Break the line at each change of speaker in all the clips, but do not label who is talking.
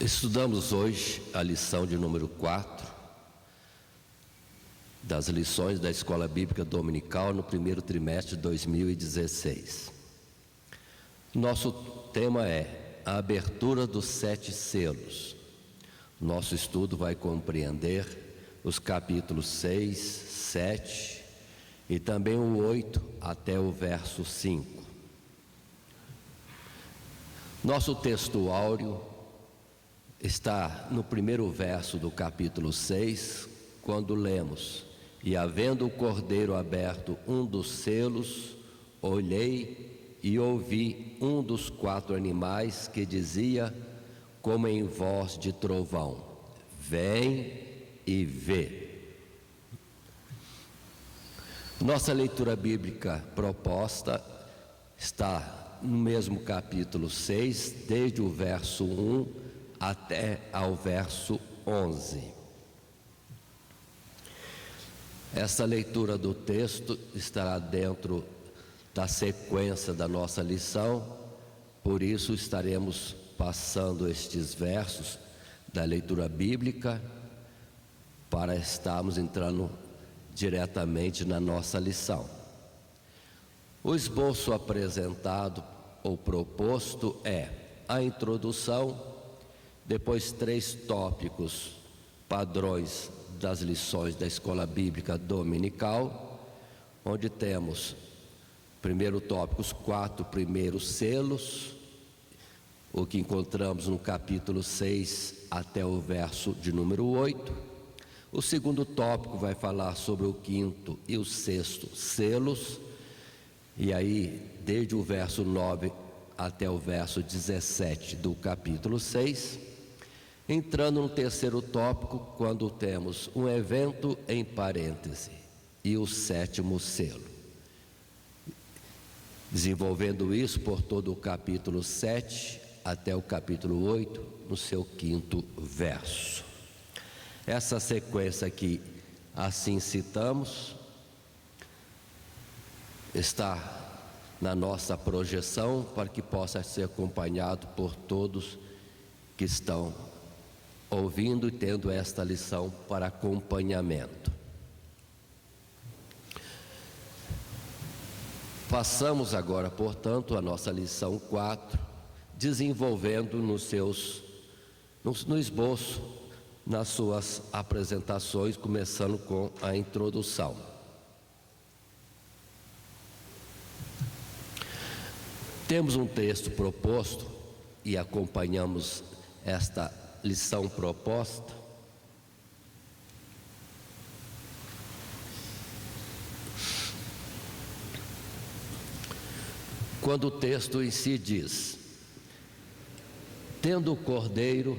Estudamos hoje a lição de número 4 das lições da Escola Bíblica Dominical no primeiro trimestre de 2016. Nosso tema é a abertura dos 7 selos. Nosso estudo vai compreender os capítulos 6, 7 e também o 8 até o verso 5. Nosso texto áureo está no primeiro verso do capítulo 6, quando lemos: "E havendo o cordeiro aberto um dos selos, olhei e ouvi um dos 4 animais que dizia, como em voz de trovão: Vem e vê." Nossa leitura bíblica proposta está no mesmo capítulo 6, desde o verso 1 até ao verso 11. Essa leitura do texto estará dentro da sequência da nossa lição, por isso estaremos passando estes versos da leitura bíblica para estarmos entrando diretamente na nossa lição. O esboço apresentado ou proposto é a introdução, depois 3 tópicos padrões das lições da Escola Bíblica Dominical, onde temos, primeiro tópico, os 4 primeiros selos, o que encontramos no capítulo 6 até o verso de número 8. O segundo tópico vai falar sobre o 5º e o 6º selos, e aí desde o verso 9 até o verso 17 do capítulo 6. Entrando no terceiro tópico, quando temos um evento em parêntese e o 7º selo. Desenvolvendo isso por todo o capítulo 7 até o capítulo 8, no seu 5º verso. Essa sequência que assim citamos está na nossa projeção para que possa ser acompanhado por todos que estão ouvindo e tendo esta lição para acompanhamento. Passamos agora, portanto, a nossa lição 4, desenvolvendo no esboço, nas suas apresentações, começando com a introdução. Temos um texto proposto e acompanhamos esta lição proposta. Quando o texto em si diz: "Tendo o cordeiro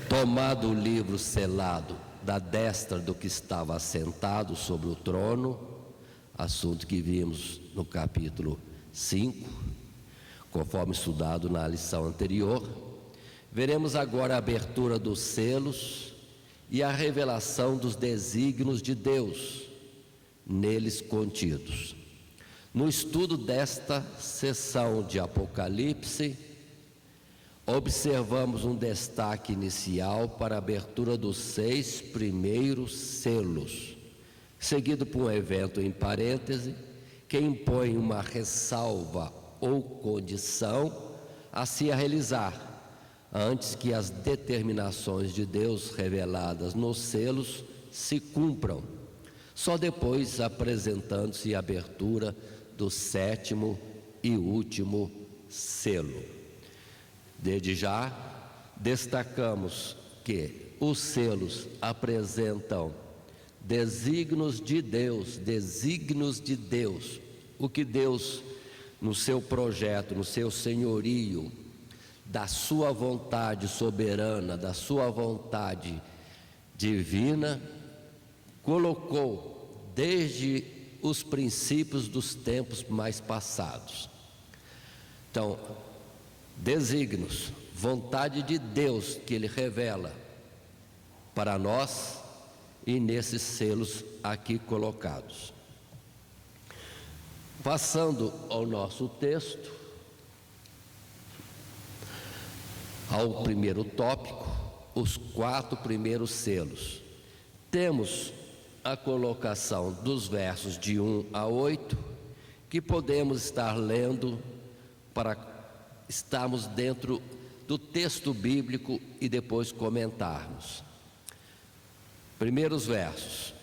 tomado o livro selado da destra do que estava assentado sobre o trono", assunto que vimos no capítulo 5, conforme estudado na lição anterior, veremos agora a abertura dos selos e a revelação dos desígnios de Deus neles contidos. No estudo desta sessão de Apocalipse, observamos um destaque inicial para a abertura dos 6 primeiros selos, seguido por um evento em parêntese que impõe uma ressalva ou condição a se realizar antes que as determinações de Deus reveladas nos selos se cumpram, só depois apresentando-se a abertura do 7º e último selo. Desde já, destacamos que os selos apresentam desígnios de Deus, o que Deus, no seu projeto, no seu senhorio, da sua vontade soberana, da sua vontade divina, colocou desde os princípios dos tempos mais passados. Então, desígnios, vontade de Deus que Ele revela para nós e nesses selos aqui colocados. Passando ao nosso texto, ao primeiro tópico, os 4 primeiros selos. Temos a colocação dos versos de 1 a 8, que podemos estar lendo para estarmos dentro do texto bíblico e depois comentarmos. Primeiros versos.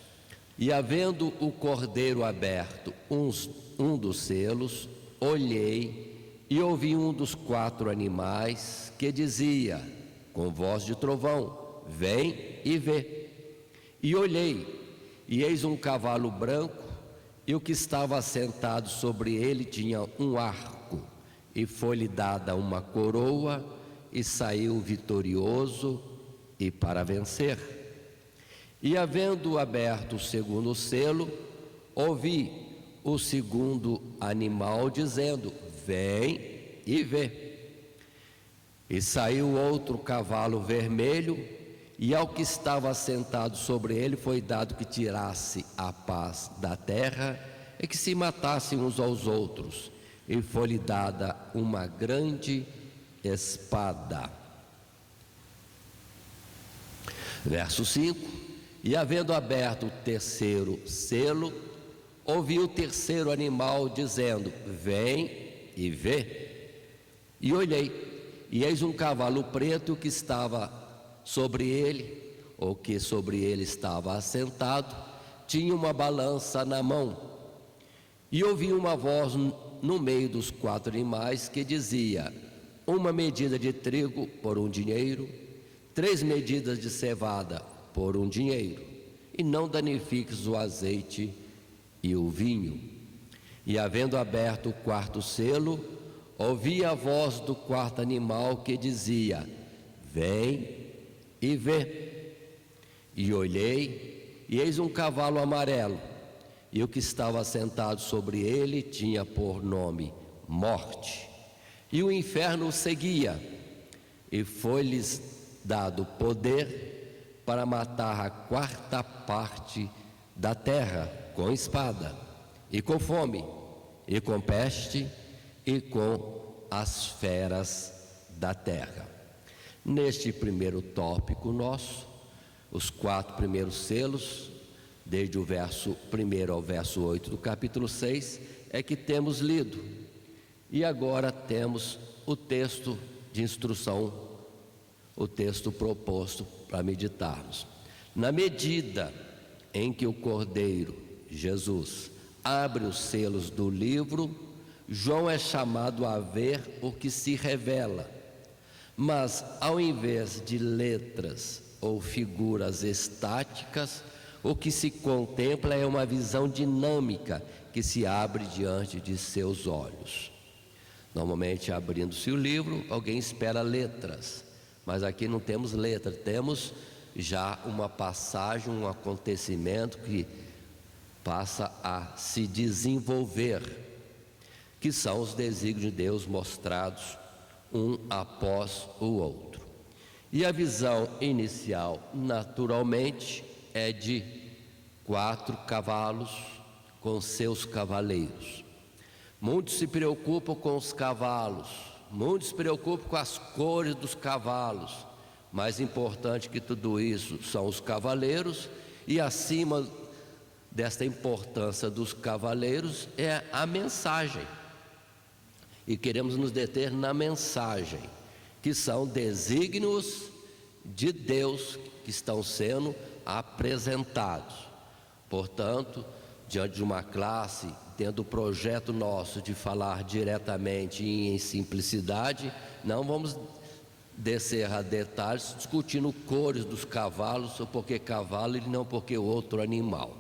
E havendo o cordeiro aberto um dos selos, olhei e ouvi um dos 4 animais que dizia, com voz de trovão, vem e vê. E olhei, e eis um cavalo branco, e o que estava assentado sobre ele tinha um arco, e foi-lhe dada uma coroa, e saiu vitorioso e para vencer. E havendo aberto o segundo selo, ouvi o segundo animal dizendo, vem e vê. E saiu outro cavalo vermelho, e ao que estava assentado sobre ele foi dado que tirasse a paz da terra e que se matassem uns aos outros, e foi-lhe dada uma grande espada. Verso 5. E havendo aberto o terceiro selo, ouvi o terceiro animal dizendo, vem e vê. E olhei, e eis um cavalo preto que estava sobre ele, ou que sobre ele estava assentado, tinha uma balança na mão. E ouvi uma voz no meio dos 4 animais que dizia, uma medida de trigo por 1 dinheiro, 3 medidas de cevada por 1 dinheiro, e não danifiques o azeite e o vinho. E havendo aberto o 4º selo, ouvi a voz do 4º animal que dizia, vem e vê. E olhei, e eis um cavalo amarelo, e o que estava sentado sobre ele tinha por nome Morte, e o inferno o seguia, e foi-lhes dado poder para matar a 4ª parte da terra com espada, e com fome, e com peste, e com as feras da terra. Neste primeiro tópico nosso, os 4 primeiros selos, desde o verso 1 ao verso 8 do capítulo 6, é que temos lido. E agora temos o texto de instrução, o texto proposto para meditarmos. Na medida em que o Cordeiro, Jesus, abre os selos do livro, João é chamado a ver o que se revela. Mas ao invés de letras ou figuras estáticas, o que se contempla é uma visão dinâmica que se abre diante de seus olhos. Normalmente, abrindo-se o livro, alguém espera letras, mas aqui não temos letra, temos já uma passagem, um acontecimento que passa a se desenvolver, que são os desígnios de Deus mostrados um após o outro. E a visão inicial, naturalmente, é de 4 cavalos com seus cavaleiros. Muitos se preocupam com os cavalos, muitos se preocupam com as cores dos cavalos. Mais importante que tudo isso são os cavaleiros, e acima desta importância dos cavaleiros é a mensagem. E queremos nos deter na mensagem, que são desígnios de Deus que estão sendo apresentados. Portanto, diante de uma classe, dentro do projeto nosso de falar diretamente e em simplicidade, não vamos descer a detalhes discutindo cores dos cavalos, ou porque cavalo e não porque outro animal.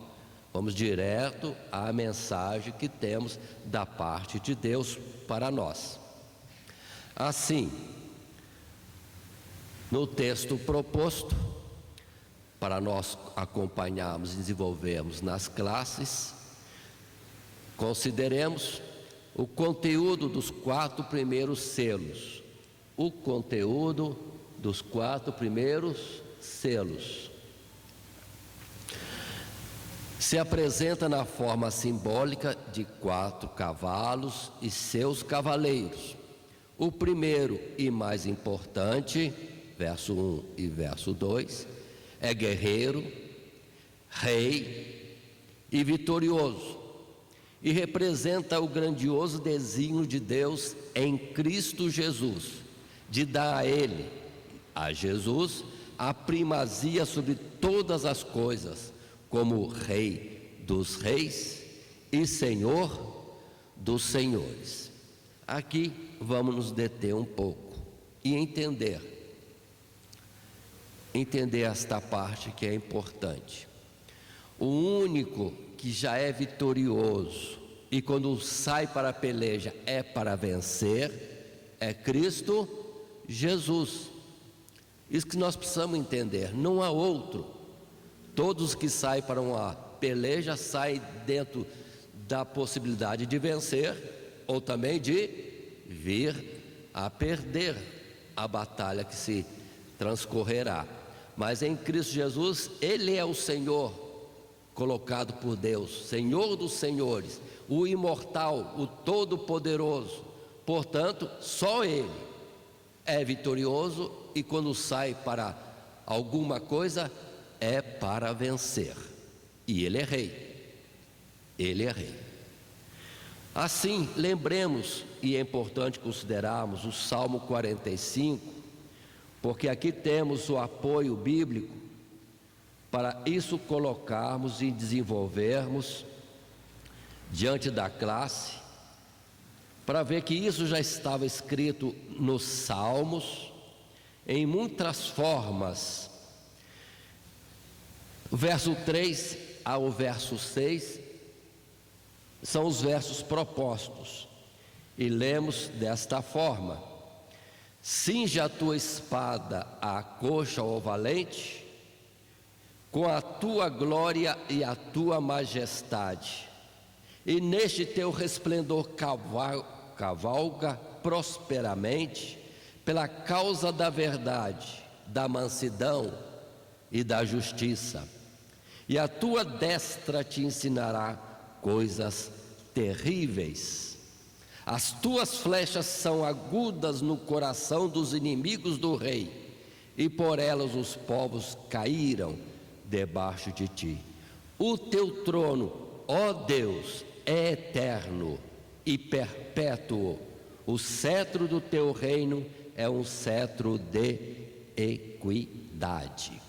Vamos direto à mensagem que temos da parte de Deus para nós. Assim, no texto proposto, para nós acompanharmos e desenvolvermos nas classes, consideremos o conteúdo dos 4 primeiros selos. O conteúdo dos 4 primeiros selos se apresenta na forma simbólica de 4 cavalos e seus cavaleiros. O primeiro e mais importante, verso 1 e verso 2, é guerreiro, rei e vitorioso, e representa o grandioso desígnio de Deus em Cristo Jesus, de dar a Ele, a Jesus, a primazia sobre todas as coisas, como Rei dos reis e Senhor dos senhores. Aqui vamos nos deter um pouco e entender esta parte que é importante. O único que já é vitorioso e quando sai para a peleja é para vencer é Cristo Jesus. Isso que nós precisamos entender, não há outro. Todos que saem para uma peleja saem dentro da possibilidade de vencer ou também de vir a perder a batalha que se transcorrerá. Mas em Cristo Jesus, Ele é o Senhor colocado por Deus, Senhor dos senhores, o imortal, o todo-poderoso. Portanto, só Ele é vitorioso e quando sai para alguma coisa é para vencer. E Ele é rei. Ele é rei. Assim, lembremos, e é importante considerarmos o Salmo 45, porque aqui temos o apoio bíblico para isso colocarmos e desenvolvermos diante da classe, para ver que isso já estava escrito nos Salmos, em muitas formas. O verso 3 ao verso 6 são os versos propostos, e lemos desta forma: cinja a tua espada à coxa, ó valente, com a tua glória e a tua majestade, e neste teu resplendor cavalga prosperamente, pela causa da verdade, da mansidão e da justiça, e a tua destra te ensinará coisas terríveis. As tuas flechas são agudas no coração dos inimigos do rei, e por elas os povos caíram debaixo de ti. O teu trono, ó Deus, é eterno e perpétuo. O cetro do teu reino é um cetro de equidade.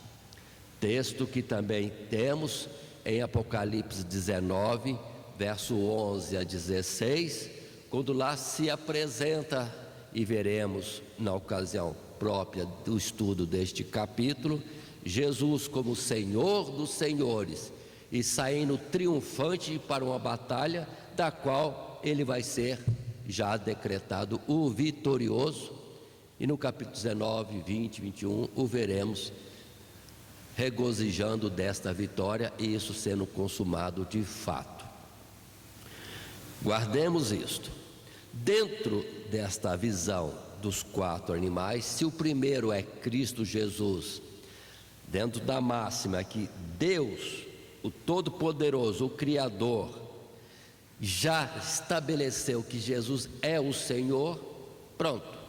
Texto que também temos em Apocalipse 19, verso 11 a 16, quando lá se apresenta, e veremos na ocasião própria do estudo deste capítulo, Jesus como Senhor dos senhores e saindo triunfante para uma batalha da qual ele vai ser já decretado o vitorioso, e no capítulo 19, 20, 21 o veremos regozijando desta vitória e isso sendo consumado de fato. Guardemos isto. Dentro desta visão dos quatro animais, se o primeiro é Cristo Jesus, dentro da máxima que Deus, o Todo-Poderoso, o Criador, já estabeleceu que Jesus é o Senhor, pronto.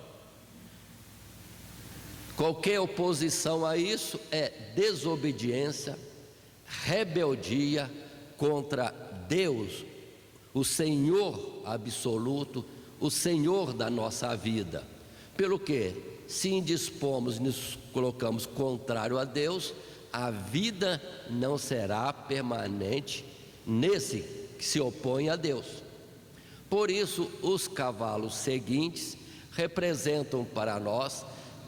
Qualquer oposição a isso é desobediência, rebeldia contra Deus, o Senhor absoluto, o Senhor da nossa vida. Pelo que, se indispomos e nos colocamos contrário a Deus, a vida não será permanente nesse que se opõe a Deus. Por isso, os cavalos seguintes representam para nós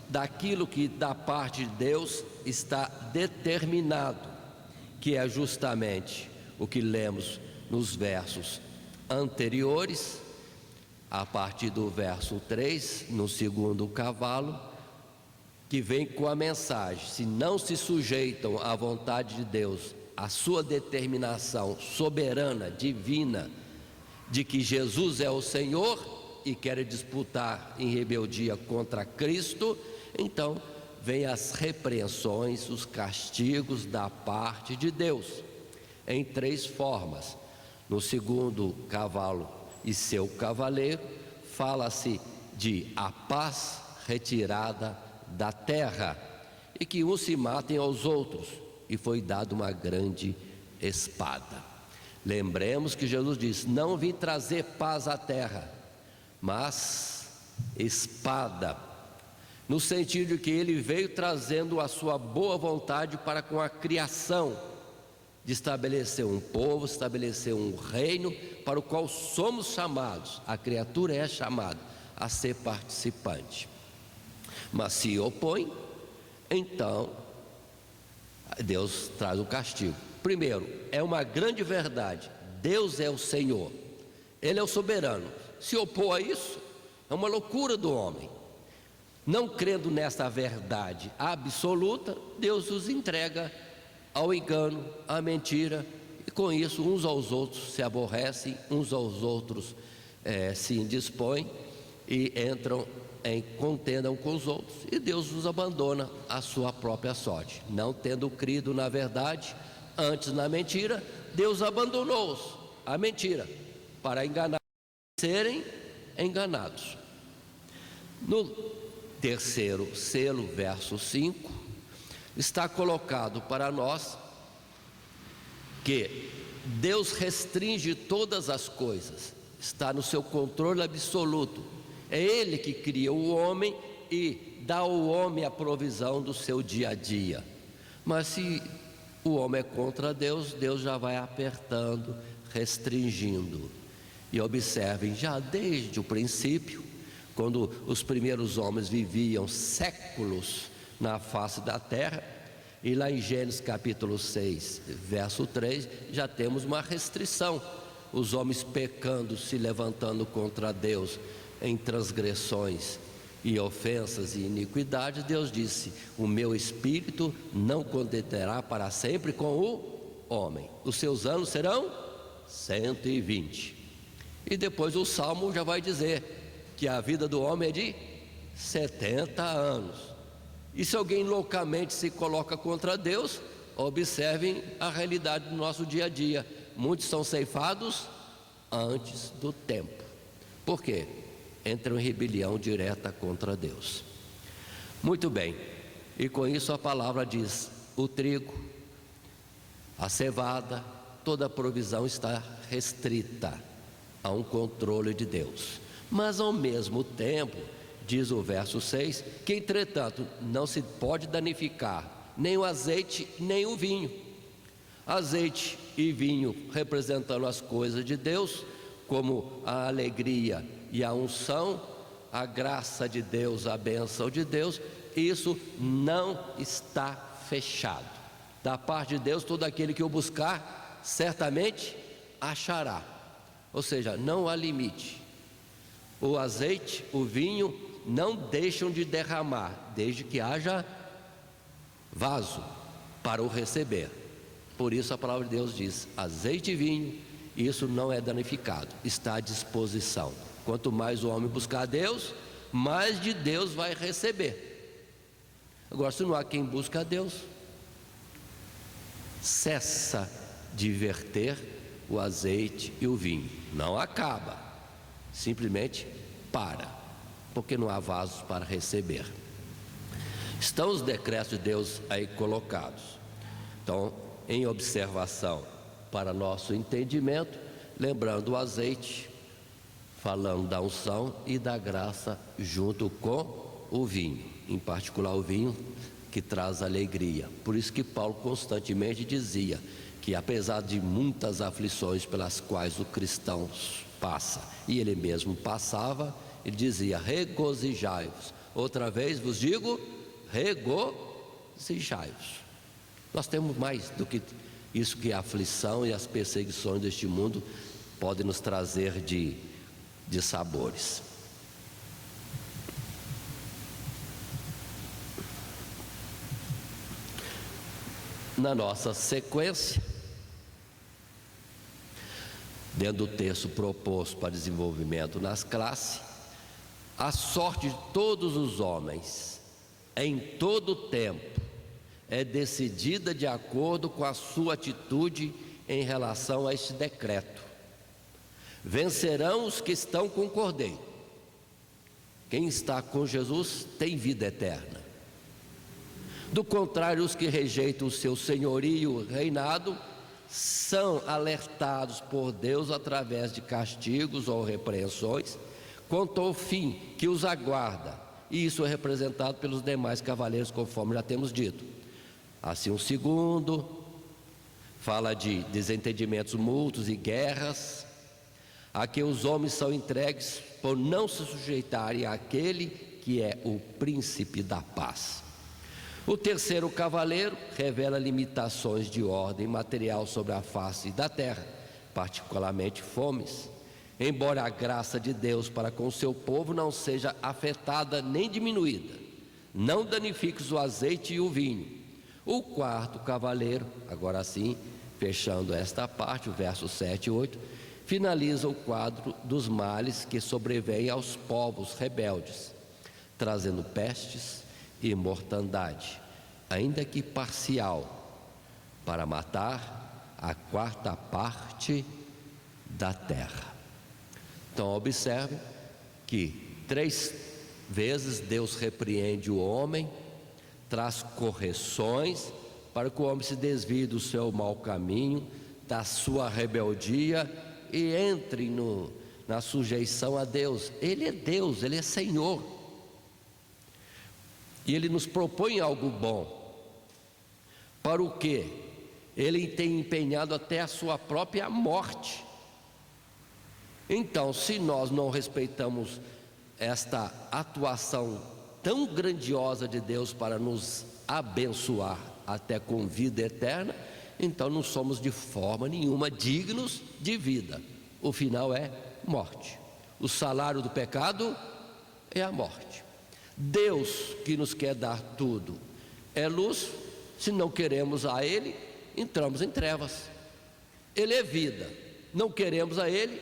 daquilo que da parte de Deus está determinado, que é justamente o que lemos nos versos anteriores, a partir do verso 3, no segundo cavalo, que vem com a mensagem: se não se sujeitam à vontade de Deus, à sua determinação soberana, divina, de que Jesus é o Senhor e querem disputar em rebeldia contra Cristo, então vem as repreensões, os castigos da parte de Deus, em três formas. No segundo cavalo e seu cavaleiro, fala-se de a paz retirada da terra, e que uns se matem aos outros, e foi dada uma grande espada. Lembremos que Jesus disse: não vim trazer paz à terra, mas espada, no sentido de que ele veio trazendo a sua boa vontade para com a criação, de estabelecer um povo, estabelecer um reino para o qual somos chamados, a criatura é chamada a ser participante. Mas se opõe, então Deus traz o castigo. Primeiro, é uma grande verdade: Deus é o Senhor, Ele é o soberano. Se opor a isso, é uma loucura do homem. Não crendo nessa verdade absoluta, Deus os entrega ao engano, à mentira, e com isso uns aos outros se aborrecem, uns aos outros se indispõem e entram em contenda uns com os outros, e Deus os abandona à sua própria sorte. Não tendo crido na verdade, antes na mentira, Deus abandonou-os à mentira, para enganar, serem enganados. No terceiro selo, verso 5, está colocado para nós que Deus restringe todas as coisas, está no seu controle absoluto. É Ele que cria o homem e dá ao homem a provisão do seu dia a dia. Mas se o homem é contra Deus, Deus já vai apertando, restringindo. E observem, já desde o princípio, quando os primeiros homens viviam séculos na face da terra, e lá em Gênesis capítulo 6, verso 3, já temos uma restrição: os homens pecando, se levantando contra Deus em transgressões e ofensas e iniquidades. Deus disse: o meu espírito não contenderá para sempre com o homem, os seus anos serão 120. E depois o Salmo já vai dizer que a vida do homem é de 70 anos. E se alguém loucamente se coloca contra Deus, observem a realidade do nosso dia a dia: muitos são ceifados antes do tempo. Por quê? Entram em rebelião direta contra Deus. Muito bem, e com isso a palavra diz: o trigo, a cevada, toda a provisão está restrita a um controle de Deus. Mas ao mesmo tempo, diz o verso 6, que entretanto não se pode danificar nem o azeite nem o vinho. Azeite e vinho representando as coisas de Deus, como a alegria e a unção, a graça de Deus, a bênção de Deus. Isso não está fechado. Da parte de Deus, todo aquele que o buscar certamente achará. Ou seja, não há limite. O azeite, o vinho não deixam de derramar, desde que haja vaso para o receber. Por isso a palavra de Deus diz: azeite e vinho, isso não é danificado, está à disposição. Quanto mais o homem buscar a Deus, mais de Deus vai receber. Agora, se não há quem busca a Deus, cessa de verter o azeite e o vinho. Não acaba, simplesmente para, porque não há vasos para receber. Estão os decretos de Deus aí colocados. Então, em observação para nosso entendimento, lembrando o azeite, falando da unção e da graça junto com o vinho, em particular o vinho que traz alegria. Por isso que Paulo constantemente dizia que apesar de muitas aflições pelas quais o cristão passa, e ele mesmo passava, ele dizia: regozijai-vos. Outra vez vos digo, regozijai-vos. Nós temos mais do que isso, que a aflição e as perseguições deste mundo podem nos trazer de sabores. Na nossa sequência, dentro do texto proposto para desenvolvimento nas classes, a sorte de todos os homens, em todo o tempo, é decidida de acordo com a sua atitude em relação a este decreto. Vencerão os que estão com o Cordeiro. Quem está com Jesus tem vida eterna. Do contrário, os que rejeitam o seu senhorio e reinado são alertados por Deus através de castigos ou repreensões quanto ao fim que os aguarda, e isso é representado pelos demais cavaleiros, conforme já temos dito. Assim, o segundo fala de desentendimentos mútuos e guerras, a que os homens são entregues por não se sujeitarem àquele que é o príncipe da paz. O terceiro cavaleiro revela limitações de ordem material sobre a face da terra, particularmente fomes, embora a graça de Deus para com o seu povo não seja afetada nem diminuída. Não danifiques o azeite e o vinho. O quarto cavaleiro, agora sim, fechando esta parte, o verso 7 e 8, finaliza o quadro dos males que sobrevêm aos povos rebeldes, trazendo pestes e mortandade, ainda que parcial, para matar a quarta parte da terra. Então observe que 3 vezes Deus repreende o homem, traz correções para que o homem se desvie do seu mau caminho, da sua rebeldia e entre na sujeição a Deus. Ele é Deus, Ele é Senhor. E Ele nos propõe algo bom. Para o quê? Ele tem empenhado até a sua própria morte. Então, se nós não respeitamos esta atuação tão grandiosa de Deus para nos abençoar até com vida eterna, então não somos de forma nenhuma dignos de vida. O final é morte. O salário do pecado é a morte. Deus, que nos quer dar tudo, é luz. Se não queremos a Ele, entramos em trevas. Ele é vida, não queremos a Ele,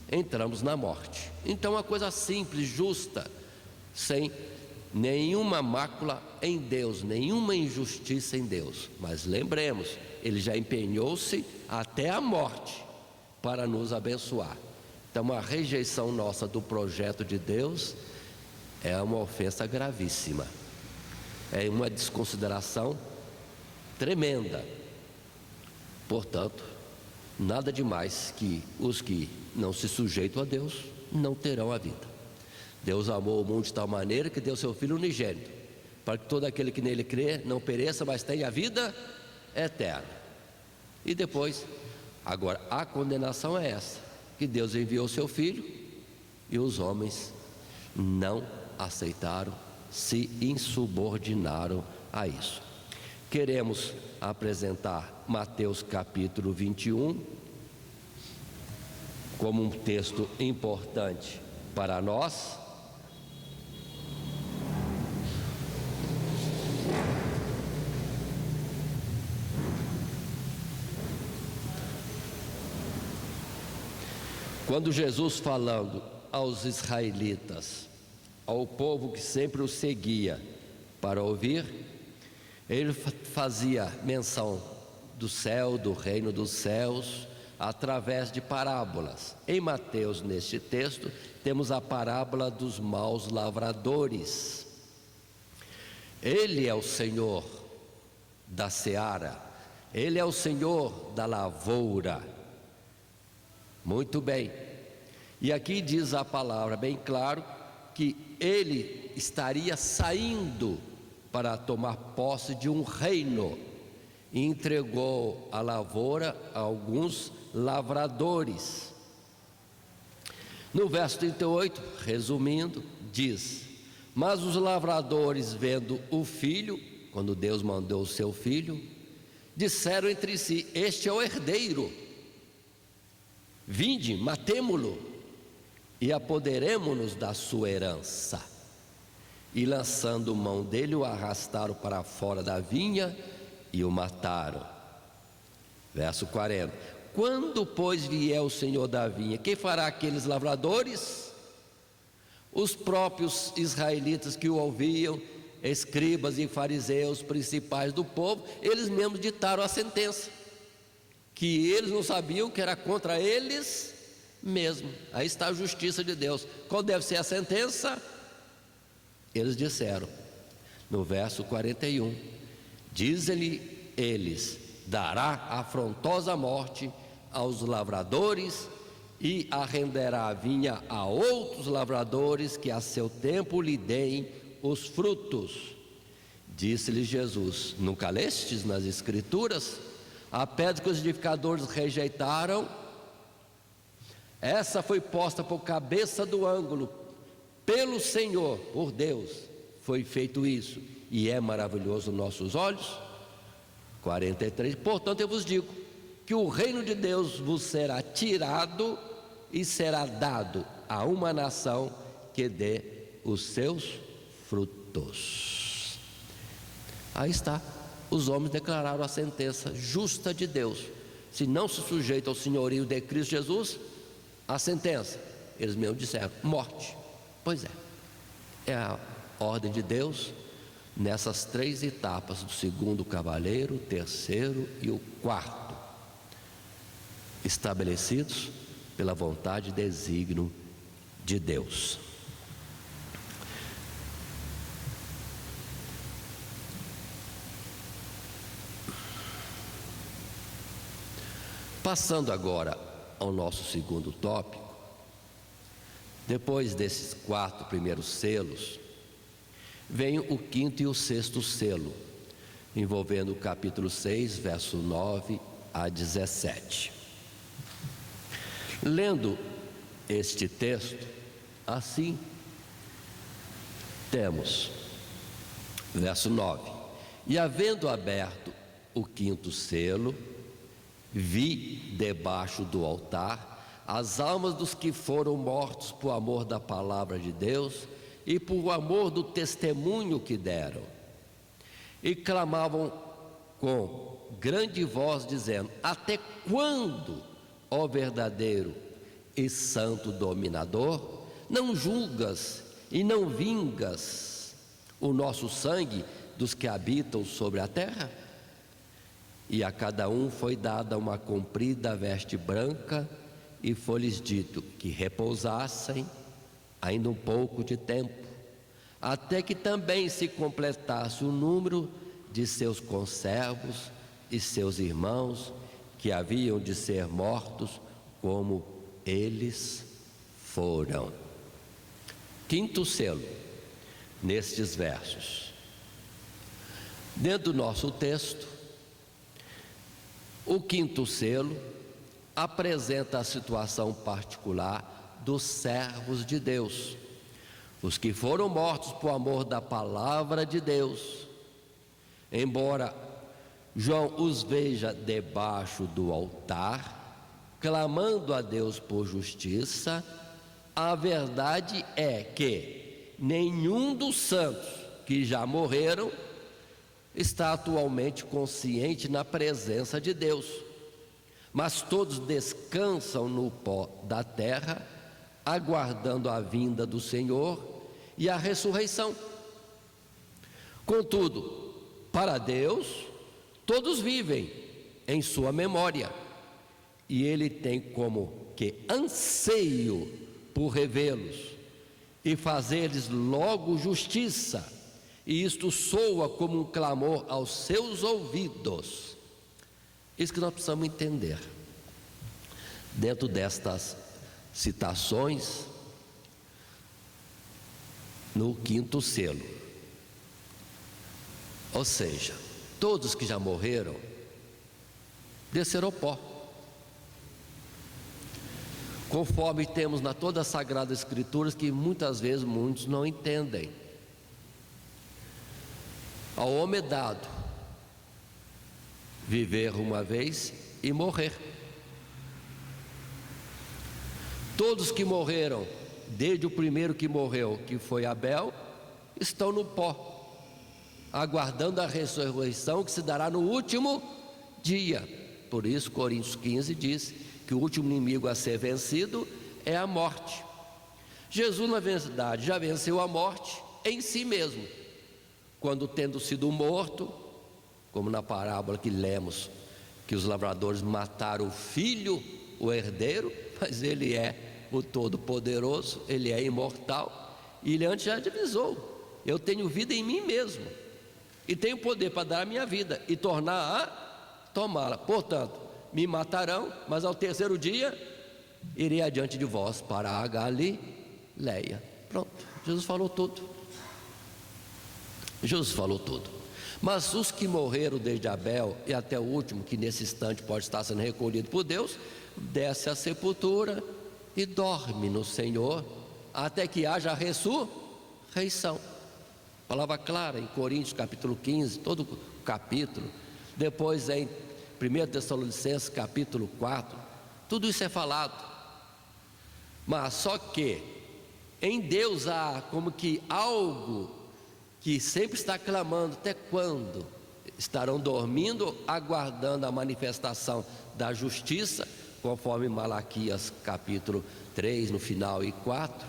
entramos na morte. Então, uma coisa simples, justa, sem nenhuma mácula em Deus, nenhuma injustiça em Deus. Mas lembremos, Ele já empenhou-se até a morte para nos abençoar. Então, a rejeição nossa do projeto de Deus é uma ofensa gravíssima, é uma desconsideração tremenda. Portanto, nada demais que os que não se sujeitam a Deus não terão a vida. Deus amou o mundo de tal maneira que deu seu Filho unigênito, para que todo aquele que nele crê não pereça, mas tenha a vida eterna. E depois, agora, a condenação é essa, que Deus enviou seu Filho e os homens não aceitaram, se insubordinaram a isso. Queremos apresentar Mateus capítulo 21 como um texto importante para nós. Quando Jesus, falando aos israelitas, ao povo que sempre o seguia para ouvir, ele fazia menção do céu, do reino dos céus, através de parábolas. Em Mateus, neste texto, temos a parábola dos maus lavradores. Ele é o Senhor da seara, Ele é o Senhor da lavoura. Muito bem. E aqui diz a palavra bem claro que Ele estaria saindo para tomar posse de um reino, e entregou a lavoura a alguns lavradores. No verso 38, resumindo, diz: mas os lavradores, vendo o filho, quando Deus mandou o seu filho, disseram entre si: este é o herdeiro, vinde, matemo-lo e apoderemo-nos da sua herança. E lançando mão dele, o arrastaram para fora da vinha e o mataram. Verso 40. Quando, pois, vier o Senhor da vinha, que fará aqueles lavradores? Os próprios israelitas que o ouviam, escribas e fariseus, principais do povo, eles mesmos ditaram a sentença, que eles não sabiam que era contra eles mesmo. Aí está a justiça de Deus. Qual deve ser a sentença? Eles disseram, no verso 41, diz-lhe eles, dará afrontosa morte aos lavradores e arrenderá a vinha a outros lavradores que a seu tempo lhe deem os frutos. Disse-lhe Jesus, nunca lestes nas escrituras? A pedra que os edificadores rejeitaram, essa foi posta por cabeça do ângulo, pelo Senhor, por Deus, foi feito isso, e é maravilhoso aos nossos olhos. 43, portanto eu vos digo, que o reino de Deus vos será tirado e será dado a uma nação que dê os seus frutos. Aí está, os homens declararam a sentença justa de Deus. Se não se sujeita ao senhorio de Cristo Jesus, a sentença, eles mesmos disseram, morte. Pois é a ordem de Deus nessas três etapas, do segundo cavaleiro, o terceiro e o quarto, estabelecidos pela vontade e desígnio de Deus. Passando agora ao nosso segundo tópico, depois desses 4 primeiros selos, vem o quinto e o sexto selo, envolvendo o capítulo 6, verso 9 a 17. Lendo este texto, assim, temos, verso 9: e havendo aberto o quinto selo, vi debaixo do altar as almas dos que foram mortos por amor da palavra de Deus e por amor do testemunho que deram, e clamavam com grande voz, dizendo: até quando, ó verdadeiro e santo dominador, não julgas e não vingas o nosso sangue dos que habitam sobre a terra? E a cada um foi dada uma comprida veste branca, e foi-lhes dito que repousassem ainda um pouco de tempo, até que também se completasse o número de seus conservos e seus irmãos, que haviam de ser mortos como eles foram. Quinto selo, nestes versos. Dentro do nosso texto, o quinto selo apresenta a situação particular dos servos de Deus, os que foram mortos por amor da palavra de Deus. Embora João os veja debaixo do altar, clamando a Deus por justiça, a verdade é que nenhum dos santos que já morreram está atualmente consciente na presença de Deus, mas todos descansam no pó da terra, aguardando a vinda do Senhor e a ressurreição. Contudo, para Deus, todos vivem em sua memória, e Ele tem como que anseio por revê-los e fazer-lhes logo justiça, e isto soa como um clamor aos seus ouvidos. Isso que nós precisamos entender dentro destas citações no quinto selo. Ou seja, todos que já morreram desceram ao pó, conforme temos na toda a Sagrada Escritura, que muitas vezes muitos não entendem. Ao homem é dado viver uma vez e morrer. Todos que morreram, desde o primeiro que morreu, que foi Abel, estão no pó, aguardando a ressurreição que se dará no último dia. Por isso Coríntios 15 diz que o último inimigo a ser vencido é a morte. Jesus, na verdade, já venceu a morte em si mesmo, quando, tendo sido morto, como na parábola que lemos, que os lavradores mataram o filho, o herdeiro, mas Ele é o Todo-Poderoso, Ele é imortal, e Ele antes já avisou: eu tenho vida em mim mesmo, e tenho poder para dar a minha vida e tornar a tomá-la. Portanto, me matarão, mas ao terceiro dia irei adiante de vós para a Galileia. Pronto, Jesus falou tudo. Jesus falou tudo. Mas os que morreram desde Abel e até o último, que nesse instante pode estar sendo recolhido por Deus, desce à sepultura e dorme no Senhor até que haja a ressurreição. Palavra clara em Coríntios capítulo 15, todo o capítulo. Depois em 1 Tessalonicenses capítulo 4, tudo isso é falado. Mas só que em Deus há como que algo que sempre está clamando: até quando estarão dormindo, aguardando a manifestação da justiça, conforme Malaquias capítulo 3, no final, e 4,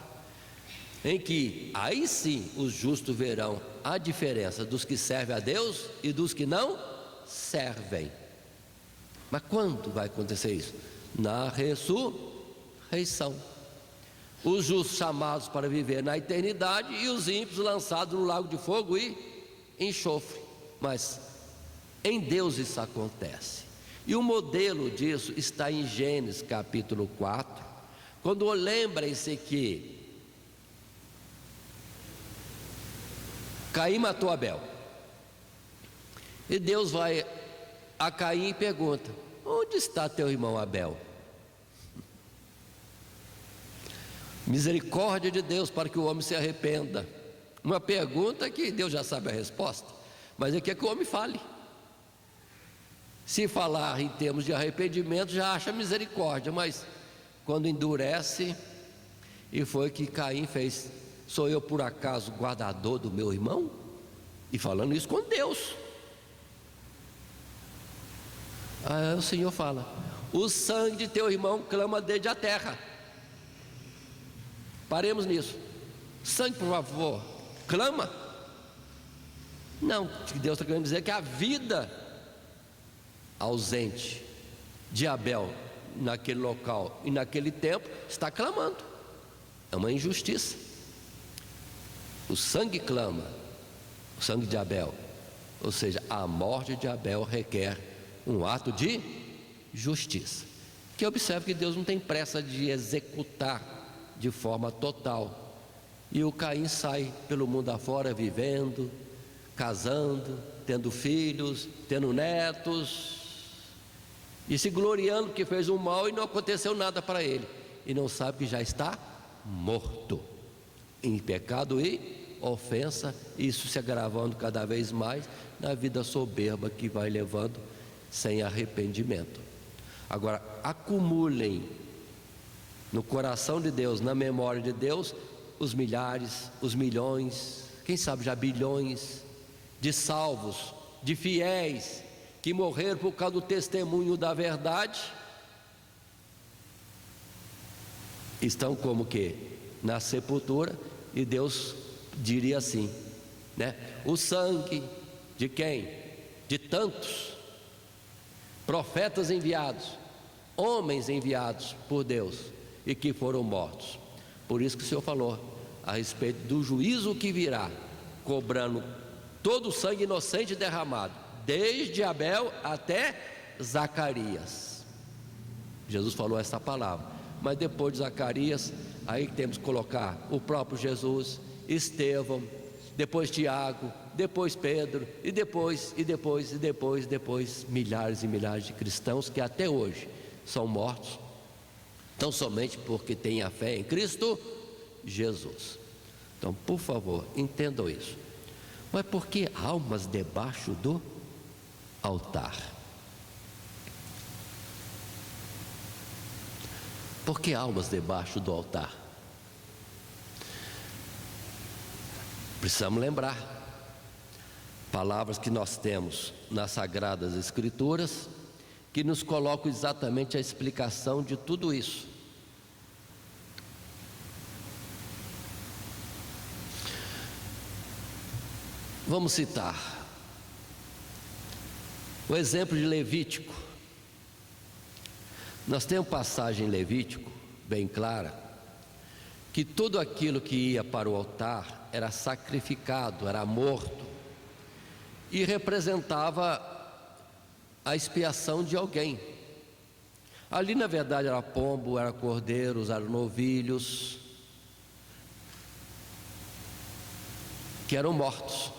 em que aí sim os justos verão a diferença dos que servem a Deus e dos que não servem. Mas quando vai acontecer isso? Na ressurreição. Os justos chamados para viver na eternidade e os ímpios lançados no lago de fogo e enxofre. Mas em Deus isso acontece. E o modelo disso está em Gênesis capítulo 4, quando lembrem-se que Caim matou Abel. E Deus vai a Caim e pergunta: onde está teu irmão Abel? Misericórdia de Deus para que o homem se arrependa. Uma pergunta que Deus já sabe a resposta, mas Ele quer que o homem fale. Se falar em termos de arrependimento, já acha misericórdia, mas quando endurece, e foi o que Caim fez: sou eu por acaso guardador do meu irmão? E falando isso com Deus. Aí o Senhor fala: o sangue de teu irmão clama desde a terra. Paremos nisso. Sangue, por favor, clama? Não, Deus está querendo dizer que a vida ausente de Abel naquele local e naquele tempo está clamando. É uma injustiça. O sangue clama, o sangue de Abel, ou seja, a morte de Abel requer um ato de justiça. Que observe que Deus não tem pressa de executar de forma total. E o Caim sai pelo mundo afora vivendo, casando, tendo filhos, tendo netos, e se gloriando que fez o mal e não aconteceu nada para ele, e não sabe que já está morto em pecado e ofensa, isso se agravando cada vez mais na vida soberba que vai levando sem arrependimento. Agora, acumulem no coração de Deus, na memória de Deus, os milhares, os milhões, quem sabe já bilhões de salvos, de fiéis que morreram por causa do testemunho da verdade, estão como que na sepultura, e Deus diria assim, né? O sangue de quem? De tantos profetas enviados, homens enviados por Deus e que foram mortos. Por isso que o Senhor falou a respeito do juízo que virá, cobrando todo o sangue inocente derramado, desde Abel até Zacarias. Jesus falou essa palavra, mas depois de Zacarias, aí temos que colocar o próprio Jesus, Estevão, depois Tiago, depois Pedro, e depois milhares e milhares de cristãos que até hoje são mortos, tão somente porque têm a fé em Cristo Jesus. Então, por favor, entendam isso. Mas por que almas debaixo do altar? Por que almas debaixo do altar? Precisamos lembrar palavras que nós temos nas Sagradas Escrituras, que nos colocam exatamente a explicação de tudo isso. Vamos citar o exemplo de Levítico. Nós temos passagem em Levítico bem clara que tudo aquilo que ia para o altar era sacrificado, era morto, e representava a expiação de alguém. Ali na verdade era pombo, era cordeiros, eram novilhos, que eram mortos.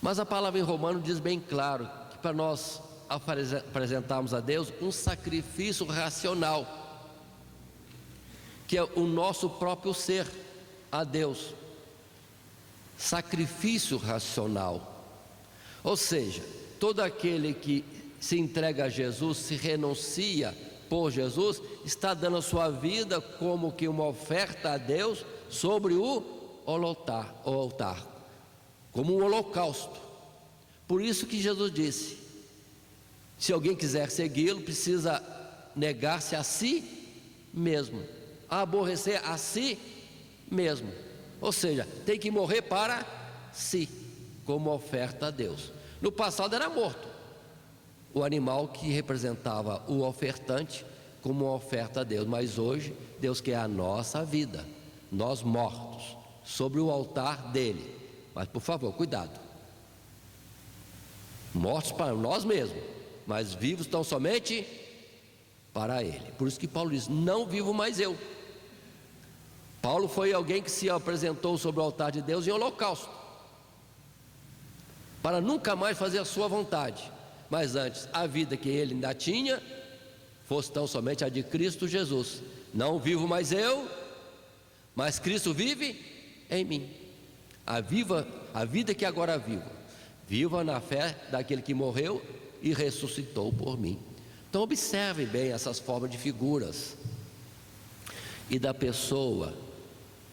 Mas a palavra em Romano diz bem claro que para nós apresentarmos a Deus um sacrifício racional, que é o nosso próprio ser a Deus. Sacrifício racional, ou seja, todo aquele que se entrega a Jesus, se renuncia por Jesus, está dando a sua vida como que uma oferta a Deus sobre o altar, como um holocausto. Por isso que Jesus disse: se alguém quiser segui-lo, precisa negar-se a si mesmo, aborrecer a si mesmo, ou seja, tem que morrer para si, como oferta a Deus. No passado era morto o animal que representava o ofertante como uma oferta a Deus, mas hoje Deus quer a nossa vida, nós mortos, sobre o altar dele. Mas por favor, cuidado, mortos para nós mesmos, mas vivos tão somente para ele. Por isso que Paulo diz: não vivo mais eu. Paulo foi alguém que se apresentou sobre o altar de Deus em holocausto, para nunca mais fazer a sua vontade, mas antes a vida que ele ainda tinha fosse tão somente a de Cristo Jesus. Não vivo mais eu, mas Cristo vive em mim. A vida que agora viva na fé daquele que morreu e ressuscitou por mim. Então observe bem essas formas de figuras. E da pessoa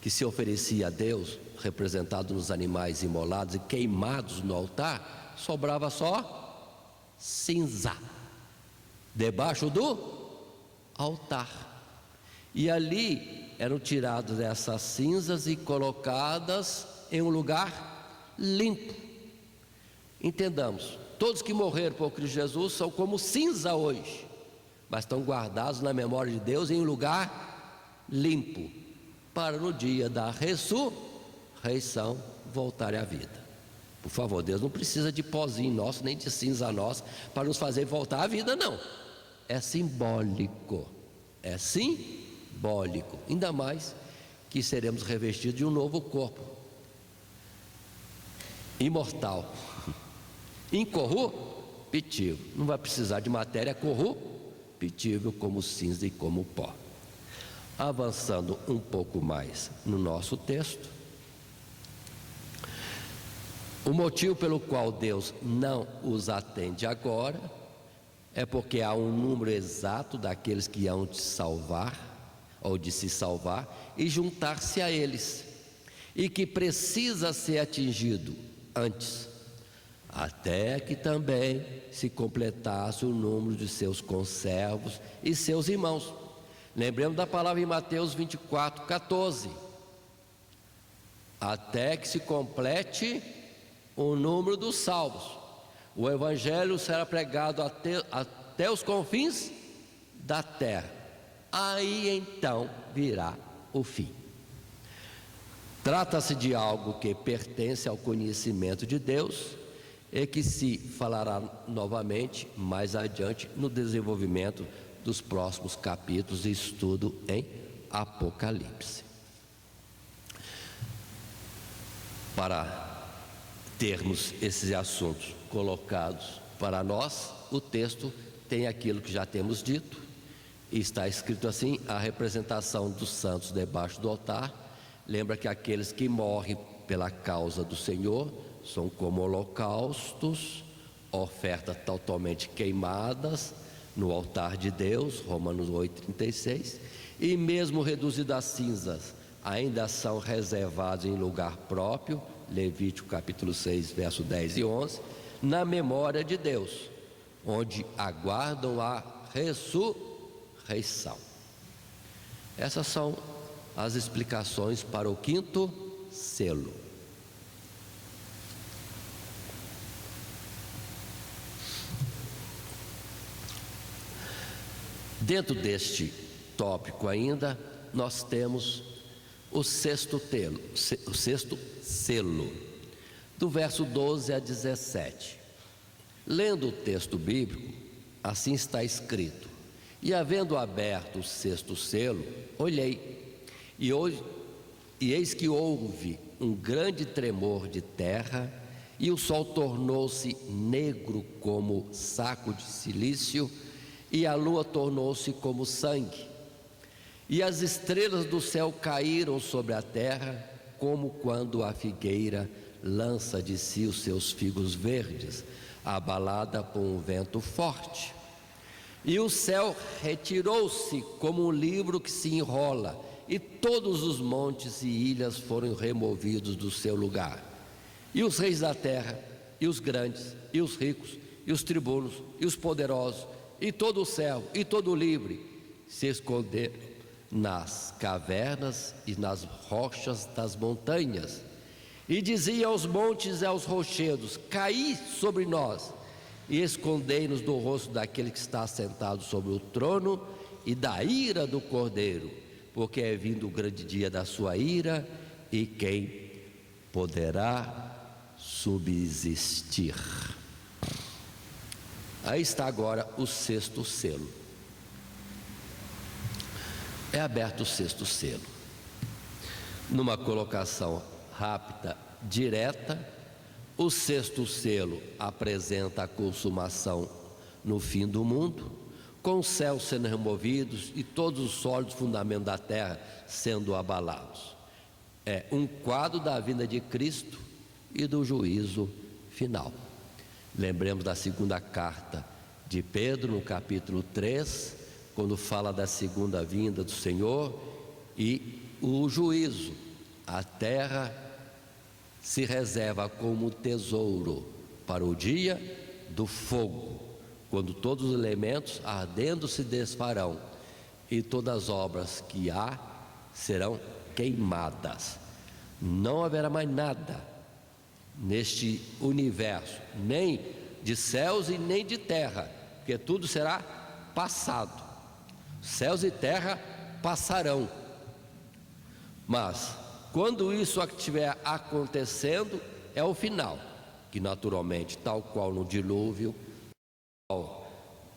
que se oferecia a Deus, representado nos animais imolados e queimados no altar, sobrava só cinza debaixo do altar. E ali eram tiradas essas cinzas e colocadas em um lugar limpo. Entendamos, todos que morreram por Cristo Jesus são como cinza hoje, mas estão guardados na memória de Deus em um lugar limpo, para no dia da ressurreição voltarem à vida. Por favor, Deus não precisa de pozinho nosso, nem de cinza nossa, para nos fazer voltar à vida, não. É simbólico, ainda mais que seremos revestidos de um novo corpo, imortal, incorruptível, não vai precisar de matéria corruptível como cinza e como pó. Avançando um pouco mais no nosso texto, o motivo pelo qual Deus não os atende agora é porque há um número exato daqueles que hão de salvar ou de se salvar e juntar-se a eles, e que precisa ser atingido antes, até que também se completasse o número de seus conservos e seus irmãos. Lembremos da palavra em Mateus 24:14, até que se complete o número dos salvos. O evangelho será pregado até os confins da terra, aí então virá o fim. Trata-se de algo que pertence ao conhecimento de Deus e que se falará novamente mais adiante no desenvolvimento dos próximos capítulos de estudo em Apocalipse. Para termos esses assuntos colocados para nós, o texto tem aquilo que já temos dito, e está escrito assim: a representação dos santos debaixo do altar. Lembra que aqueles que morrem pela causa do Senhor são como holocaustos, ofertas totalmente queimadas no altar de Deus, Romanos 8:36, e mesmo reduzidos a cinzas, ainda são reservados em lugar próprio, Levítico capítulo 6, verso 10 e 11, na memória de Deus, onde aguardam a ressurreição. Essas são as explicações para o quinto selo. Dentro deste tópico ainda, nós temos o sexto selo, do verso 12 a 17. Lendo o texto bíblico, assim está escrito: e havendo aberto o sexto selo, olhei, e eis que houve um grande tremor de terra, e o sol tornou-se negro como saco de cilício, e a lua tornou-se como sangue, e as estrelas do céu caíram sobre a terra, como quando a figueira lança de si os seus figos verdes, abalada por um vento forte. E o céu retirou-se como um livro que se enrola, e todos os montes e ilhas foram removidos do seu lugar. E os reis da terra, e os grandes, e os ricos, e os tribunos, e os poderosos, e todo o céu, e todo o livre, se esconderam nas cavernas e nas rochas das montanhas. E dizia aos montes e aos rochedos: caí sobre nós, e escondei-nos do rosto daquele que está sentado sobre o trono e da ira do Cordeiro, porque é vindo o grande dia da sua ira, e quem poderá subsistir? Aí está agora o sexto selo. É aberto o sexto selo. Numa colocação rápida, direta, o sexto selo apresenta a consumação no fim do mundo, com os céus sendo removidos e todos os sólidos fundamentos da terra sendo abalados. É um quadro da vinda de Cristo e do juízo final. Lembremos da segunda carta de Pedro, no capítulo 3, quando fala da segunda vinda do Senhor e o juízo. A terra se reserva como tesouro para o dia do fogo, quando todos os elementos ardendo se desfarão e todas as obras que há serão queimadas. Não haverá mais nada neste universo, nem de céus e nem de terra, porque tudo será passado. Céus e terra passarão, mas quando isso estiver acontecendo, é o final, que naturalmente, tal qual no dilúvio,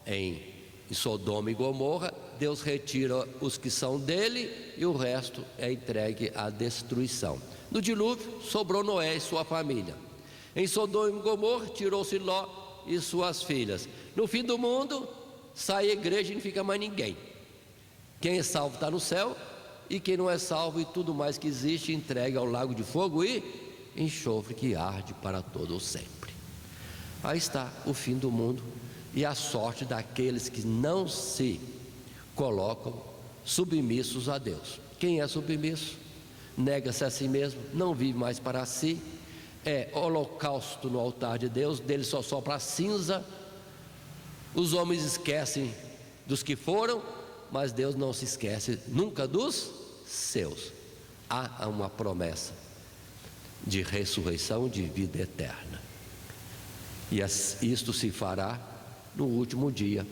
em Sodoma e Gomorra, Deus retira os que são dele e o resto é entregue à destruição. No dilúvio sobrou Noé e sua família. Em Sodoma e Gomorra tirou-se Ló e suas filhas. No fim do mundo sai a igreja e não fica mais ninguém. Quem é salvo está no céu, e quem não é salvo e tudo mais que existe entregue ao lago de fogo e enxofre que arde para todo o sempre. Aí está o fim do mundo e a sorte daqueles que não se colocam submissos a Deus. Quem é submisso nega-se a si mesmo, não vive mais para si, é holocausto no altar de Deus, dele só sopra a cinza. Os homens esquecem dos que foram, mas Deus não se esquece nunca dos seus. Há uma promessa de ressurreição, de vida eterna, e isto se fará no último dia,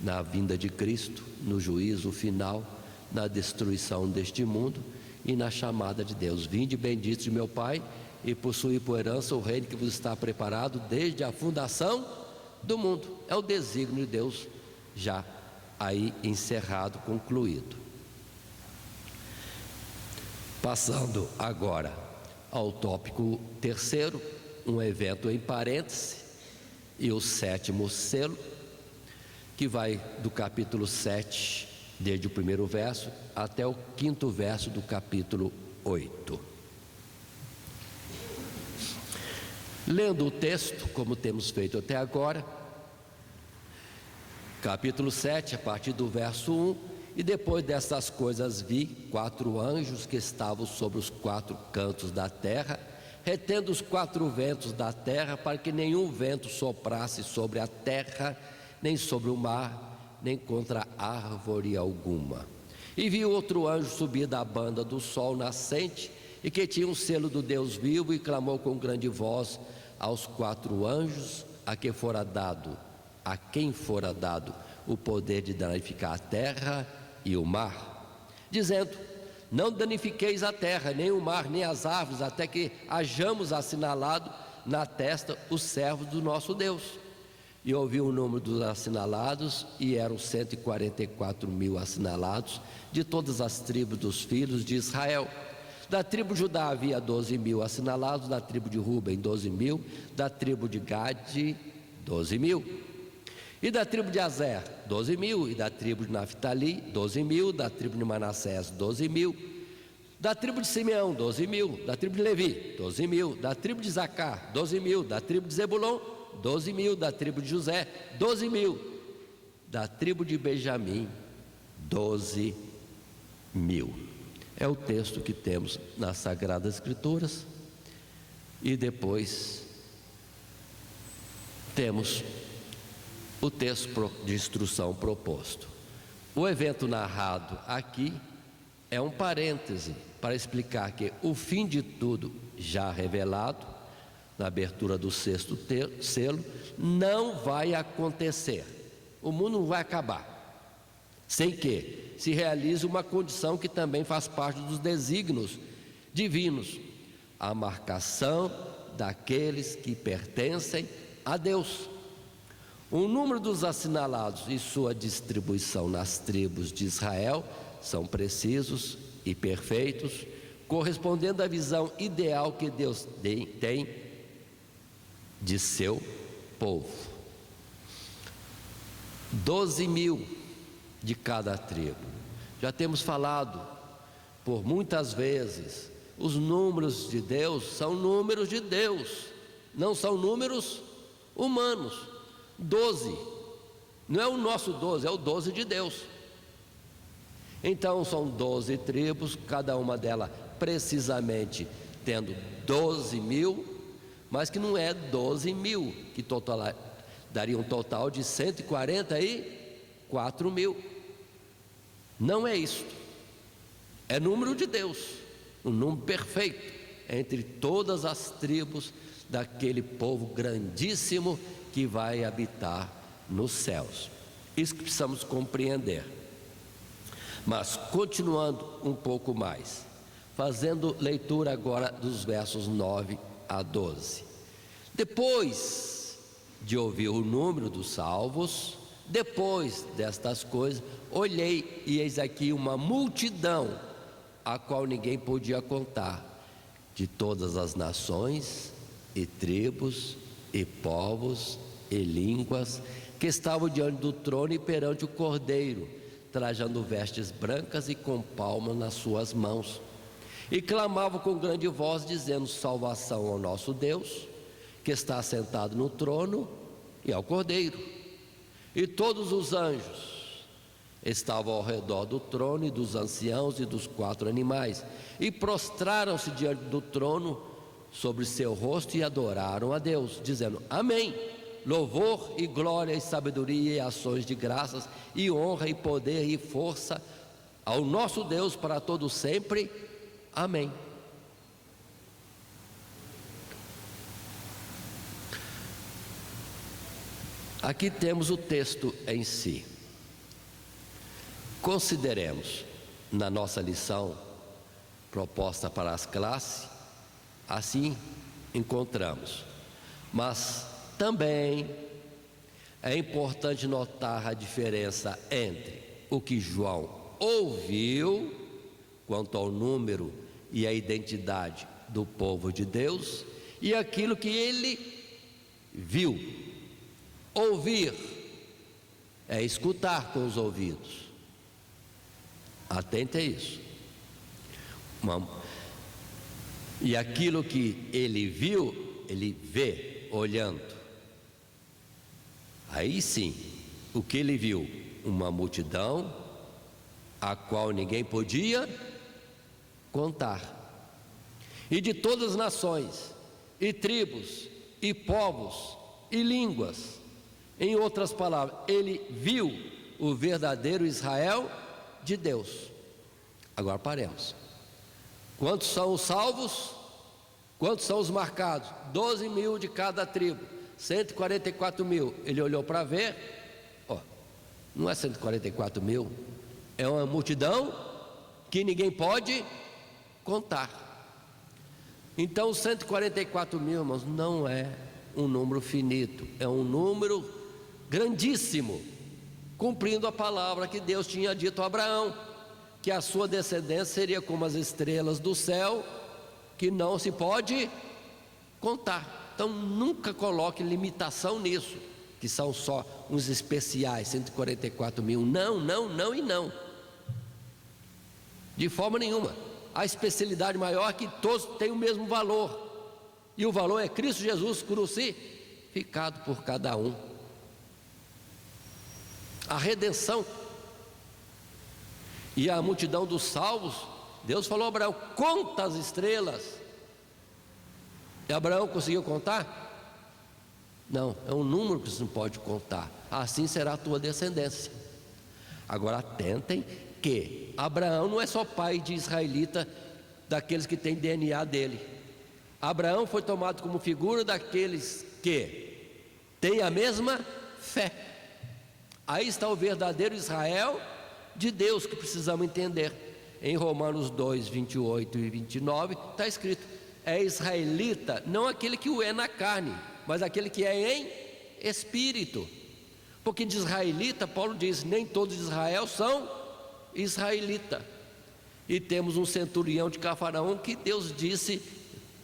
na vinda de Cristo, no juízo final, na destruição deste mundo e na chamada de Deus: vinde benditos de meu Pai, e possuí por herança o reino que vos está preparado desde a fundação do mundo. É o desígnio de Deus já aí encerrado, concluído. Passando agora ao tópico terceiro, um evento em parêntese, e o sétimo selo, que vai do capítulo 7, desde o primeiro verso, até o quinto verso do capítulo 8. Lendo o texto, como temos feito até agora, capítulo 7, a partir do verso 1: e depois dessas coisas vi 4 anjos que estavam sobre os 4 cantos da terra, retendo os 4 ventos da terra, para que nenhum vento soprasse sobre a terra, nem sobre o mar, nem contra árvore alguma. E vi outro anjo subir da banda do sol nascente, e que tinha um selo do Deus vivo, e clamou com grande voz aos 4 anjos, a quem fora dado o poder de danificar a terra e o mar, dizendo: não danifiqueis a terra, nem o mar, nem as árvores, até que hajamos assinalado na testa os servos do nosso Deus. E ouvi o número dos assinalados, e eram 144.000 assinalados, de todas as tribos dos filhos de Israel. Da tribo de Judá havia 12.000 assinalados, da tribo de Ruben 12.000, da tribo de Gade 12.000, e da tribo de Azer 12.000, e da tribo de Naftali 12.000, da tribo de Manassés 12.000, da tribo de Simeão 12.000, da tribo de Levi 12.000, da tribo de Zacar 12.000, da tribo de Zebulon 12.000, da tribo de José 12.000, da tribo de Benjamim 12.000. É o texto que temos nas Sagradas Escrituras. E depois temos o texto de instrução proposto. O evento narrado aqui é um parêntese para explicar que o fim de tudo já revelado na abertura do 6º selo não vai acontecer. O mundo não vai acabar sem que se realize uma condição que também faz parte dos desígnios divinos: a marcação daqueles que pertencem a Deus. O número dos assinalados e sua distribuição nas tribos de Israel são precisos e perfeitos, correspondendo à visão ideal que Deus tem de seu povo. 12.000 de cada tribo. Já temos falado por muitas vezes, os números de Deus são números de Deus, não são números humanos. 12, não é o nosso 12, é o 12 de Deus. Então são 12 tribos, cada uma delas precisamente tendo 12.000, mas que não é 12.000, que daria um total de 144.000. Não é isso. É número de Deus, um número perfeito entre todas as tribos daquele povo grandíssimo que vai habitar nos céus. Isso que precisamos compreender. Mas continuando um pouco mais, fazendo leitura agora dos versos 9 a 12. Depois de ouvir o número dos salvos, depois destas coisas, olhei e eis aqui uma multidão, a qual ninguém podia contar, de todas as nações e tribos e povos e línguas, que estavam diante do trono e perante o Cordeiro, trajando vestes brancas e com palmas nas suas mãos, e clamavam com grande voz, dizendo: salvação ao nosso Deus, que está sentado no trono, e ao Cordeiro. E todos os anjos estavam ao redor do trono, e dos anciãos e dos 4 animais, e prostraram-se diante do trono sobre seu rosto e adoraram a Deus, dizendo: amém. Louvor e glória e sabedoria e ações de graças e honra e poder e força ao nosso Deus para todo sempre. Amém. Aqui temos o texto em si. Consideremos na nossa lição proposta para as classes, assim encontramos. Mas também é importante notar a diferença entre o que João ouviu quanto ao número e a identidade do povo de Deus e aquilo que ele viu. Ouvir é escutar com os ouvidos. Atente a isso. E aquilo que ele viu, ele vê olhando. Aí sim, o que ele viu? Uma multidão a qual ninguém podia contar, e de todas as nações, e tribos, e povos, e línguas. Em outras palavras, ele viu o verdadeiro Israel de Deus. Agora paremos. Quantos são os salvos? Quantos são os marcados? 12.000 de cada tribo, 144.000. Ele olhou para ver, não é 144.000, É uma multidão que ninguém pode contar. Então, 144 mil, irmãos, não é um número finito, é um número grandíssimo, cumprindo a palavra que Deus tinha dito a Abraão, que a sua descendência seria como as estrelas do céu, que não se pode contar. Então nunca coloque limitação nisso, que são só uns especiais, 144 mil. Não, não, não e não, de forma nenhuma. A especialidade maior é que todos têm o mesmo valor, e o valor é Cristo Jesus crucificado por cada um. A redenção. E a multidão dos salvos, Deus falou a Abraão: conta as estrelas. E Abraão conseguiu contar? Não, é um número que você não pode contar. Assim será a tua descendência. Agora atentem que Abraão não é só pai de israelita, daqueles que têm DNA dele. Abraão foi tomado como figura daqueles que têm a mesma fé. Aí está o verdadeiro Israel de Deus, que precisamos entender. Em Romanos 2, 28 e 29 está escrito: é israelita não aquele que o é na carne, mas aquele que é em espírito. Porque de israelita, Paulo diz: nem todos de Israel são israelita. E temos um centurião de Cafarnaum que Deus disse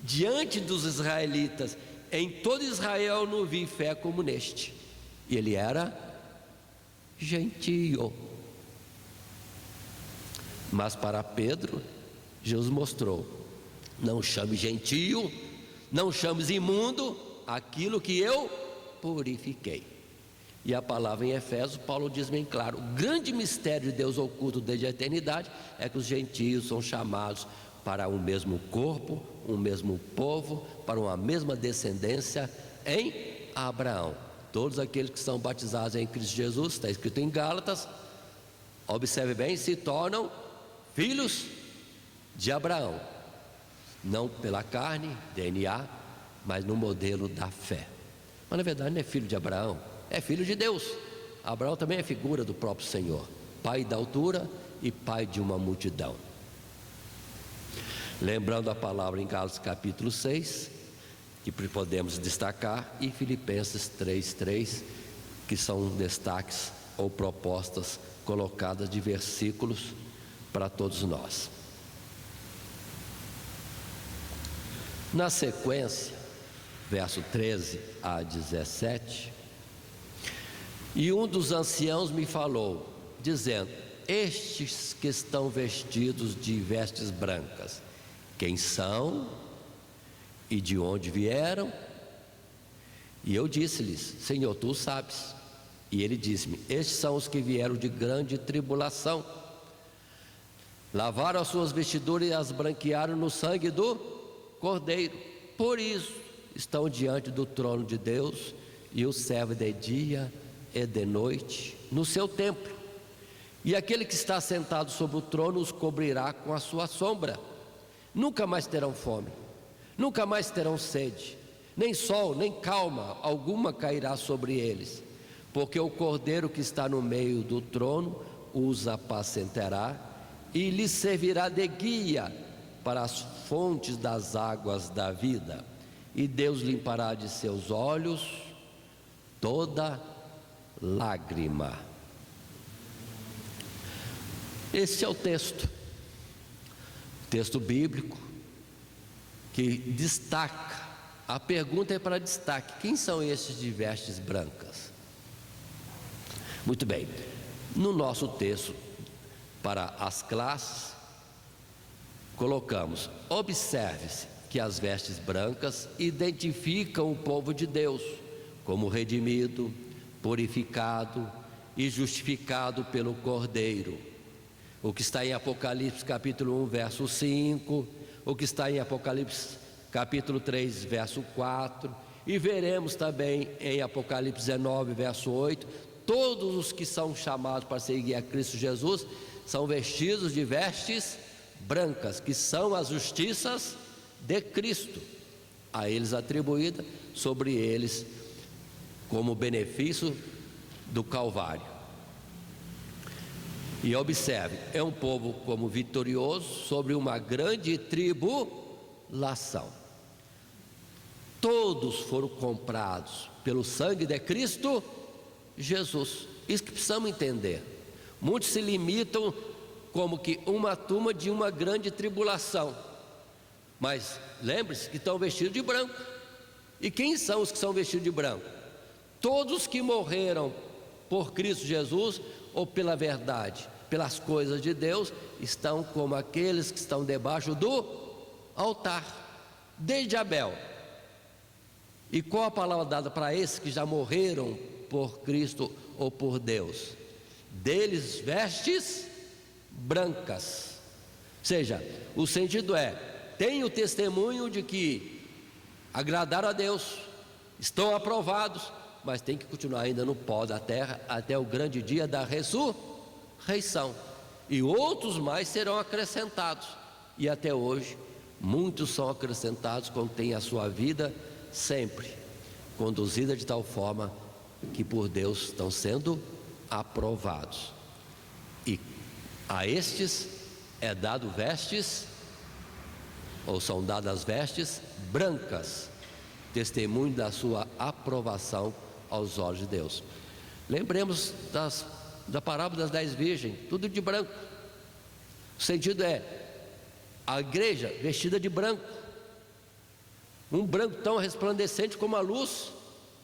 diante dos israelitas: em todo Israel não vi fé como neste. E ele era gentio. Mas para Pedro, Jesus mostrou: não chame gentio, não chames imundo aquilo que eu purifiquei. E a palavra em Efésios, Paulo diz bem claro: o grande mistério de Deus oculto desde a eternidade é que os gentios são chamados para um mesmo corpo, um mesmo povo, para uma mesma descendência em Abraão. Todos aqueles que são batizados em Cristo Jesus, está escrito em Gálatas, observe bem, se tornam filhos de Abraão, não pela carne, DNA, mas no modelo da fé. Mas na verdade não é filho de Abraão, é filho de Deus. Abraão também é figura do próprio Senhor, pai da altura e pai de uma multidão. Lembrando a palavra em Gálatas capítulo 6, que podemos destacar, e Filipenses 3:3, que são destaques ou propostas colocadas de versículos para todos nós. Na sequência, verso 13 a 17, e um dos anciãos me falou, dizendo: estes que estão vestidos de vestes brancas, quem são e de onde vieram? E eu disse-lhes: Senhor, tu sabes. E ele disse-me: estes são os que vieram de grande tribulação, lavaram as suas vestiduras e as branquearam no sangue do Cordeiro. Por isso estão diante do trono de Deus, e o serve de dia e de noite no seu templo. E aquele que está sentado sobre o trono os cobrirá com a sua sombra. Nunca mais terão fome, nunca mais terão sede, nem sol, nem calma alguma cairá sobre eles, porque o Cordeiro que está no meio do trono os apacentará e lhes servirá de guia para as fontes das águas da vida, e Deus limpará de seus olhos toda lágrima. Esse é o texto bíblico que destaca. A pergunta é para destaque: quem são estes de vestes brancas? Muito bem, no nosso texto para as classes, colocamos: observe-se que as vestes brancas identificam o povo de Deus como redimido, purificado e justificado pelo Cordeiro. O que está em Apocalipse capítulo 1, verso 5, o que está em Apocalipse capítulo 3, verso 4, e veremos também em Apocalipse 19, verso 8, todos os que são chamados para seguir a Cristo Jesus são vestidos de vestes brancas, que são as justiças de Cristo, a eles atribuída sobre eles como benefício do Calvário. E observe, é um povo como vitorioso sobre uma grande tribulação. Todos foram comprados pelo sangue de Cristo Jesus. Isso que precisamos entender. Muitos se limitam como que uma turma de uma grande tribulação. Mas lembre-se que estão vestidos de branco. E quem são os que são vestidos de branco? Todos que morreram por Cristo Jesus, ou pela verdade, pelas coisas de Deus, estão como aqueles que estão debaixo do altar, desde Abel. E qual a palavra dada para esses que já morreram por Cristo ou por Deus? Deles vestes brancas. Ou seja, o sentido é: tem o testemunho de que agradaram a Deus, estão aprovados, mas tem que continuar ainda no pó da terra até o grande dia da ressurreição. E outros mais serão acrescentados. E até hoje, muitos são acrescentados quando tem a sua vida sempre conduzida de tal forma que por Deus estão sendo aprovados. E a estes é dado vestes, ou são dadas vestes brancas, testemunho da sua aprovação aos olhos de Deus. Lembremos da parábola das 10 virgens, tudo de branco. O sentido é a igreja vestida de branco, um branco tão resplandecente como a luz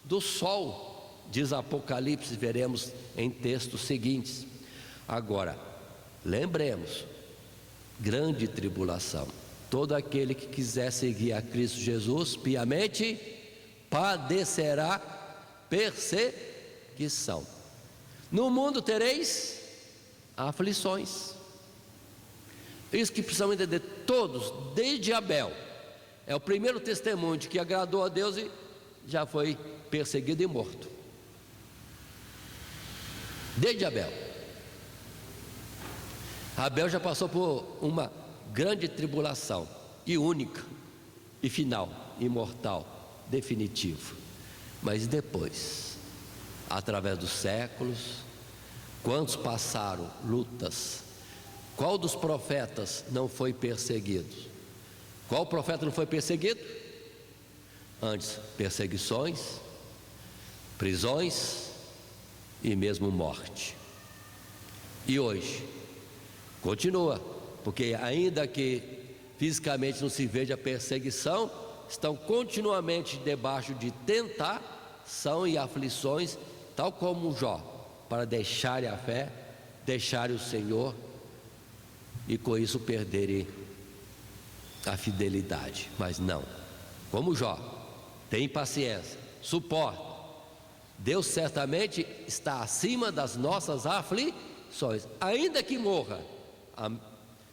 do sol, diz Apocalipse, veremos em textos seguintes. Agora, lembremos, grande tribulação. Todo aquele que quiser seguir a Cristo Jesus piamente padecerá perseguição. No mundo tereis aflições. Isso que precisamos entender todos, desde Abel. É o primeiro testemunho de que agradou a Deus e já foi perseguido e morto. Desde Abel. Abel já passou por uma grande tribulação, e única, e final, imortal, definitivo. Mas depois, através dos séculos, quantos passaram lutas? Qual dos profetas não foi perseguido? Qual profeta não foi perseguido? Antes, perseguições, prisões e mesmo morte. E hoje, continua, porque ainda que fisicamente não se veja perseguição, estão continuamente debaixo de tentação e aflições, tal como Jó, para deixarem a fé, deixarem o Senhor e com isso perderem a fidelidade. Mas não, como Jó, tem paciência, suporta. Deus certamente está acima das nossas aflições, ainda que morra. A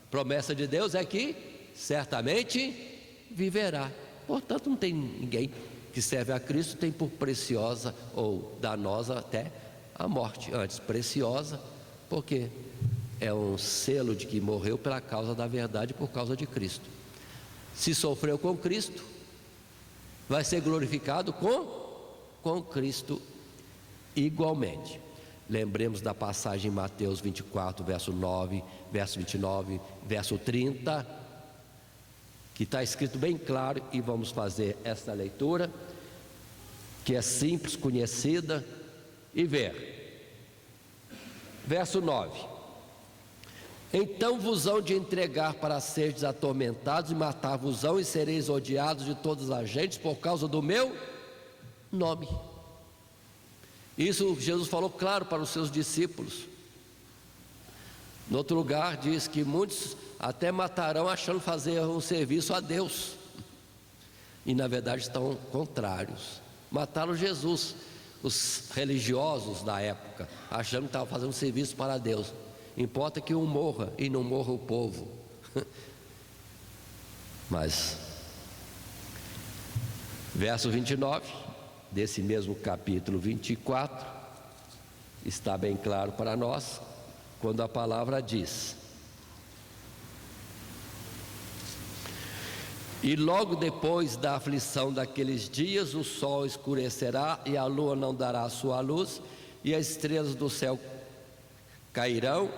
promessa de Deus é que certamente viverá. Portanto, não tem ninguém que serve a Cristo tem por preciosa ou danosa até a morte. Antes, preciosa, porque é um selo de que morreu pela causa da verdade, por causa de Cristo. Se sofreu com Cristo, vai ser glorificado com Cristo igualmente. Lembremos da passagem em Mateus 24, verso 9, verso 29, verso 30, que está escrito bem claro, e vamos fazer esta leitura, que é simples, conhecida, e ver. Verso 9: então vos hão de entregar para seres atormentados e matar-vos-ão, e sereis odiados de todas as gentes por causa do meu nome. Isso Jesus falou claro para os seus discípulos. No outro lugar diz que muitos até matarão achando fazer um serviço a Deus, e na verdade estão contrários. Mataram Jesus, os religiosos da época, achando que estavam fazendo um serviço para Deus. Importa que um morra e não morra o povo. Mas verso 29 desse mesmo capítulo 24 está bem claro para nós, quando a palavra diz: e logo depois da aflição daqueles dias, o sol escurecerá e a lua não dará a sua luz, e as estrelas do céu cairão,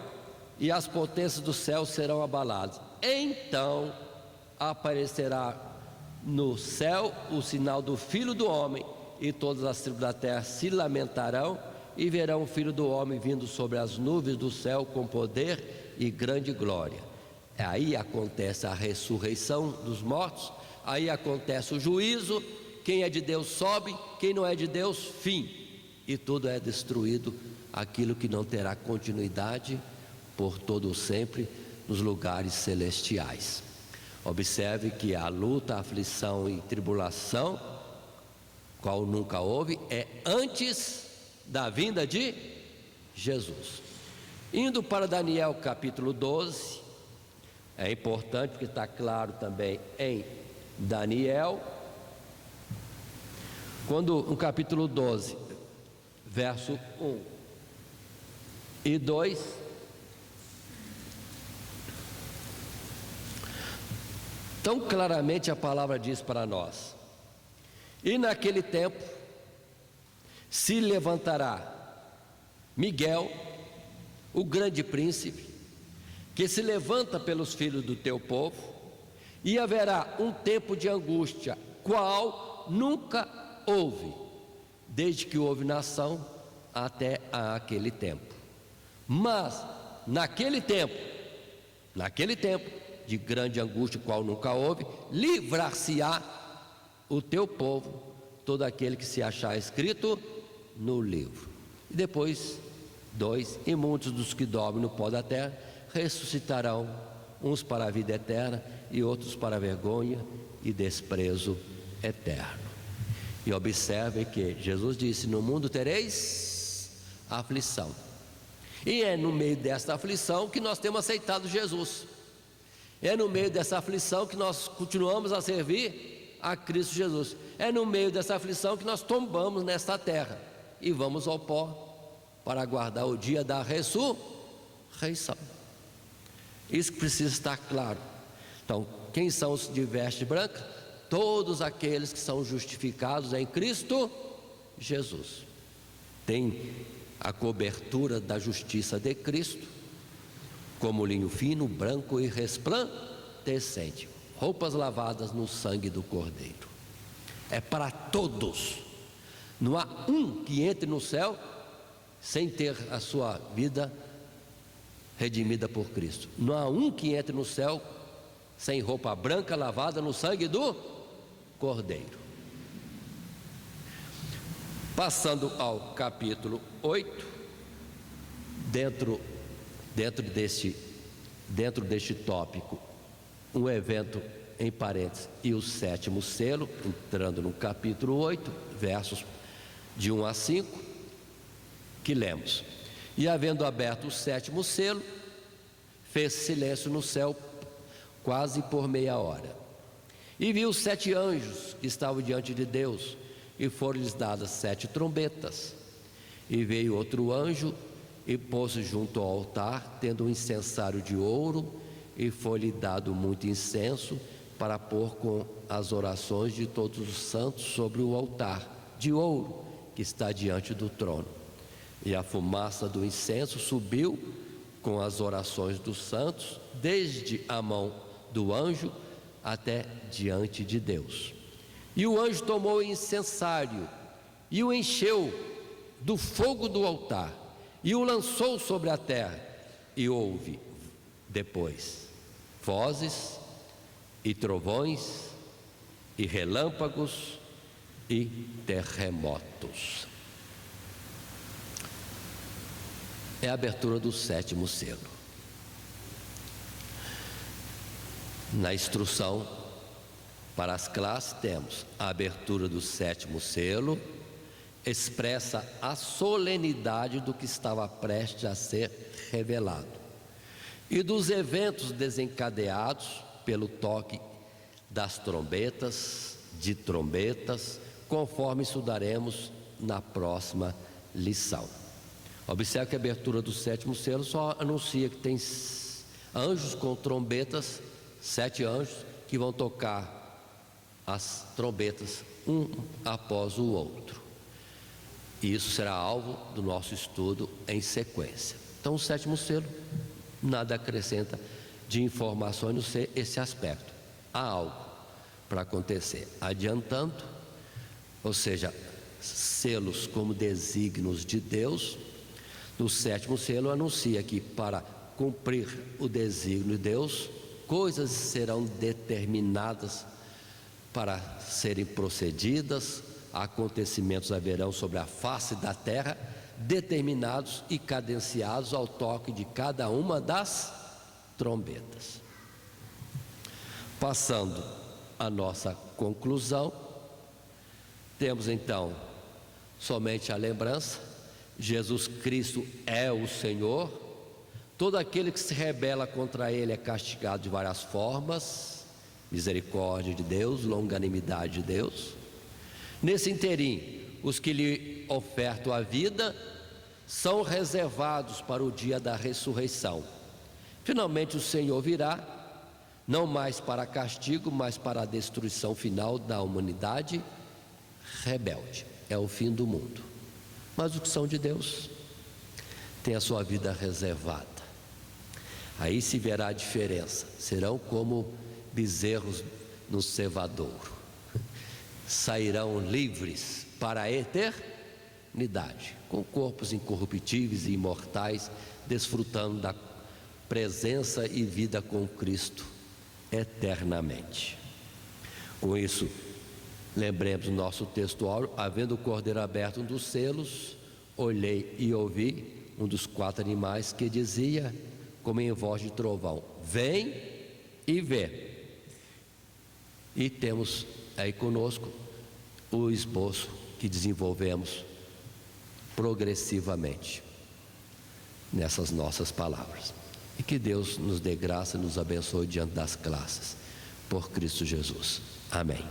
e as potências do céu serão abaladas. Então aparecerá no céu o sinal do Filho do Homem, e todas as tribos da terra se lamentarão e verão o Filho do Homem vindo sobre as nuvens do céu com poder e grande glória. Aí acontece a ressurreição dos mortos, aí acontece o juízo. Quem é de Deus sobe, quem não é de Deus, fim. E tudo é destruído, aquilo que não terá continuidade por todo sempre nos lugares celestiais. Observe que a luta, a aflição e tribulação, qual nunca houve, é antes da vinda de Jesus. Indo para Daniel capítulo 12, é importante porque está claro também em Daniel, quando no capítulo 12, verso 1 e 2, tão claramente a palavra diz para nós: e naquele tempo se levantará Miguel, o grande príncipe, que se levanta pelos filhos do teu povo, e haverá um tempo de angústia, qual nunca houve, desde que houve nação até aquele tempo. Mas naquele tempo de grande angústia, qual nunca houve, livrar-se-á o teu povo, todo aquele que se achar escrito no livro. E depois 2: e muitos dos que dormem no pó da terra ressuscitarão, uns para a vida eterna e outros para a vergonha e desprezo eterno. E observe que Jesus disse: no mundo tereis aflição. E é no meio desta aflição que nós temos aceitado Jesus. É no meio dessa aflição que nós continuamos a servir a Cristo Jesus. É no meio dessa aflição que nós tombamos nesta terra e vamos ao pó para aguardar o dia da ressurreição. Isso que precisa estar claro. Então, quem são os de veste branca? Todos aqueles que são justificados em Cristo Jesus. Tem a cobertura da justiça de Cristo, como linho fino, branco e resplandecente, roupas lavadas no sangue do Cordeiro. É para todos. Não há um que entre no céu sem ter a sua vida redimida por Cristo. Não há um que entre no céu sem roupa branca lavada no sangue do Cordeiro. Passando ao capítulo 8, dentro deste tópico, um evento em parênteses e o sétimo selo, entrando no capítulo 8, versos de 1 a 5, que lemos: e havendo aberto o sétimo selo, fez silêncio no céu quase por meia hora, e viu 7 anjos que estavam diante de Deus, e foram-lhes dadas 7 trombetas. E veio outro anjo e pôs-se junto ao altar, tendo um incensário de ouro, e foi-lhe dado muito incenso para pôr com as orações de todos os santos sobre o altar de ouro que está diante do trono. E a fumaça do incenso subiu com as orações dos santos, desde a mão do anjo até diante de Deus. E o anjo tomou o incensário e o encheu do fogo do altar e o lançou sobre a terra. E houve depois vozes e trovões e relâmpagos e terremotos. É a abertura do sétimo selo. Na instrução para as classes temos a abertura do sétimo selo, expressa a solenidade do que estava prestes a ser revelado e dos eventos desencadeados pelo toque das trombetas, conforme estudaremos na próxima lição. Observe que a abertura do sétimo selo só anuncia que tem anjos com trombetas, 7 anjos que vão tocar as trombetas um após o outro. E isso será alvo do nosso estudo em sequência. Então, o sétimo selo nada acrescenta de informações nesse aspecto. Há algo para acontecer. Adiantando, ou seja, selos como desígnios de Deus, no 7º selo anuncia que para cumprir o desígnio de Deus, coisas serão determinadas para serem procedidas, acontecimentos haverão sobre a face da terra, determinados e cadenciados ao toque de cada uma das trombetas. Passando a nossa conclusão, temos então somente a lembrança: Jesus Cristo é o Senhor. Todo aquele que se rebela contra Ele é castigado de várias formas. Misericórdia de Deus, longanimidade de Deus. Nesse interim, os que lhe ofertam a vida são reservados para o dia da ressurreição. Finalmente o Senhor virá, não mais para castigo, mas para a destruição final da humanidade rebelde. É o fim do mundo. Mas os que são de Deus têm a sua vida reservada. Aí se verá a diferença. Serão como bezerros no cevadouro. Sairão livres para a eternidade, com corpos incorruptíveis e imortais, desfrutando da presença e vida com Cristo eternamente. Com isso, lembremos o nosso texto áureo: havendo o cordeiro aberto um dos selos, olhei e ouvi um dos 4 animais que dizia, como em voz de trovão: vem e vê. E temos aí conosco o esboço que desenvolvemos progressivamente nessas nossas palavras. E que Deus nos dê graça e nos abençoe diante das classes, por Cristo Jesus. Amém.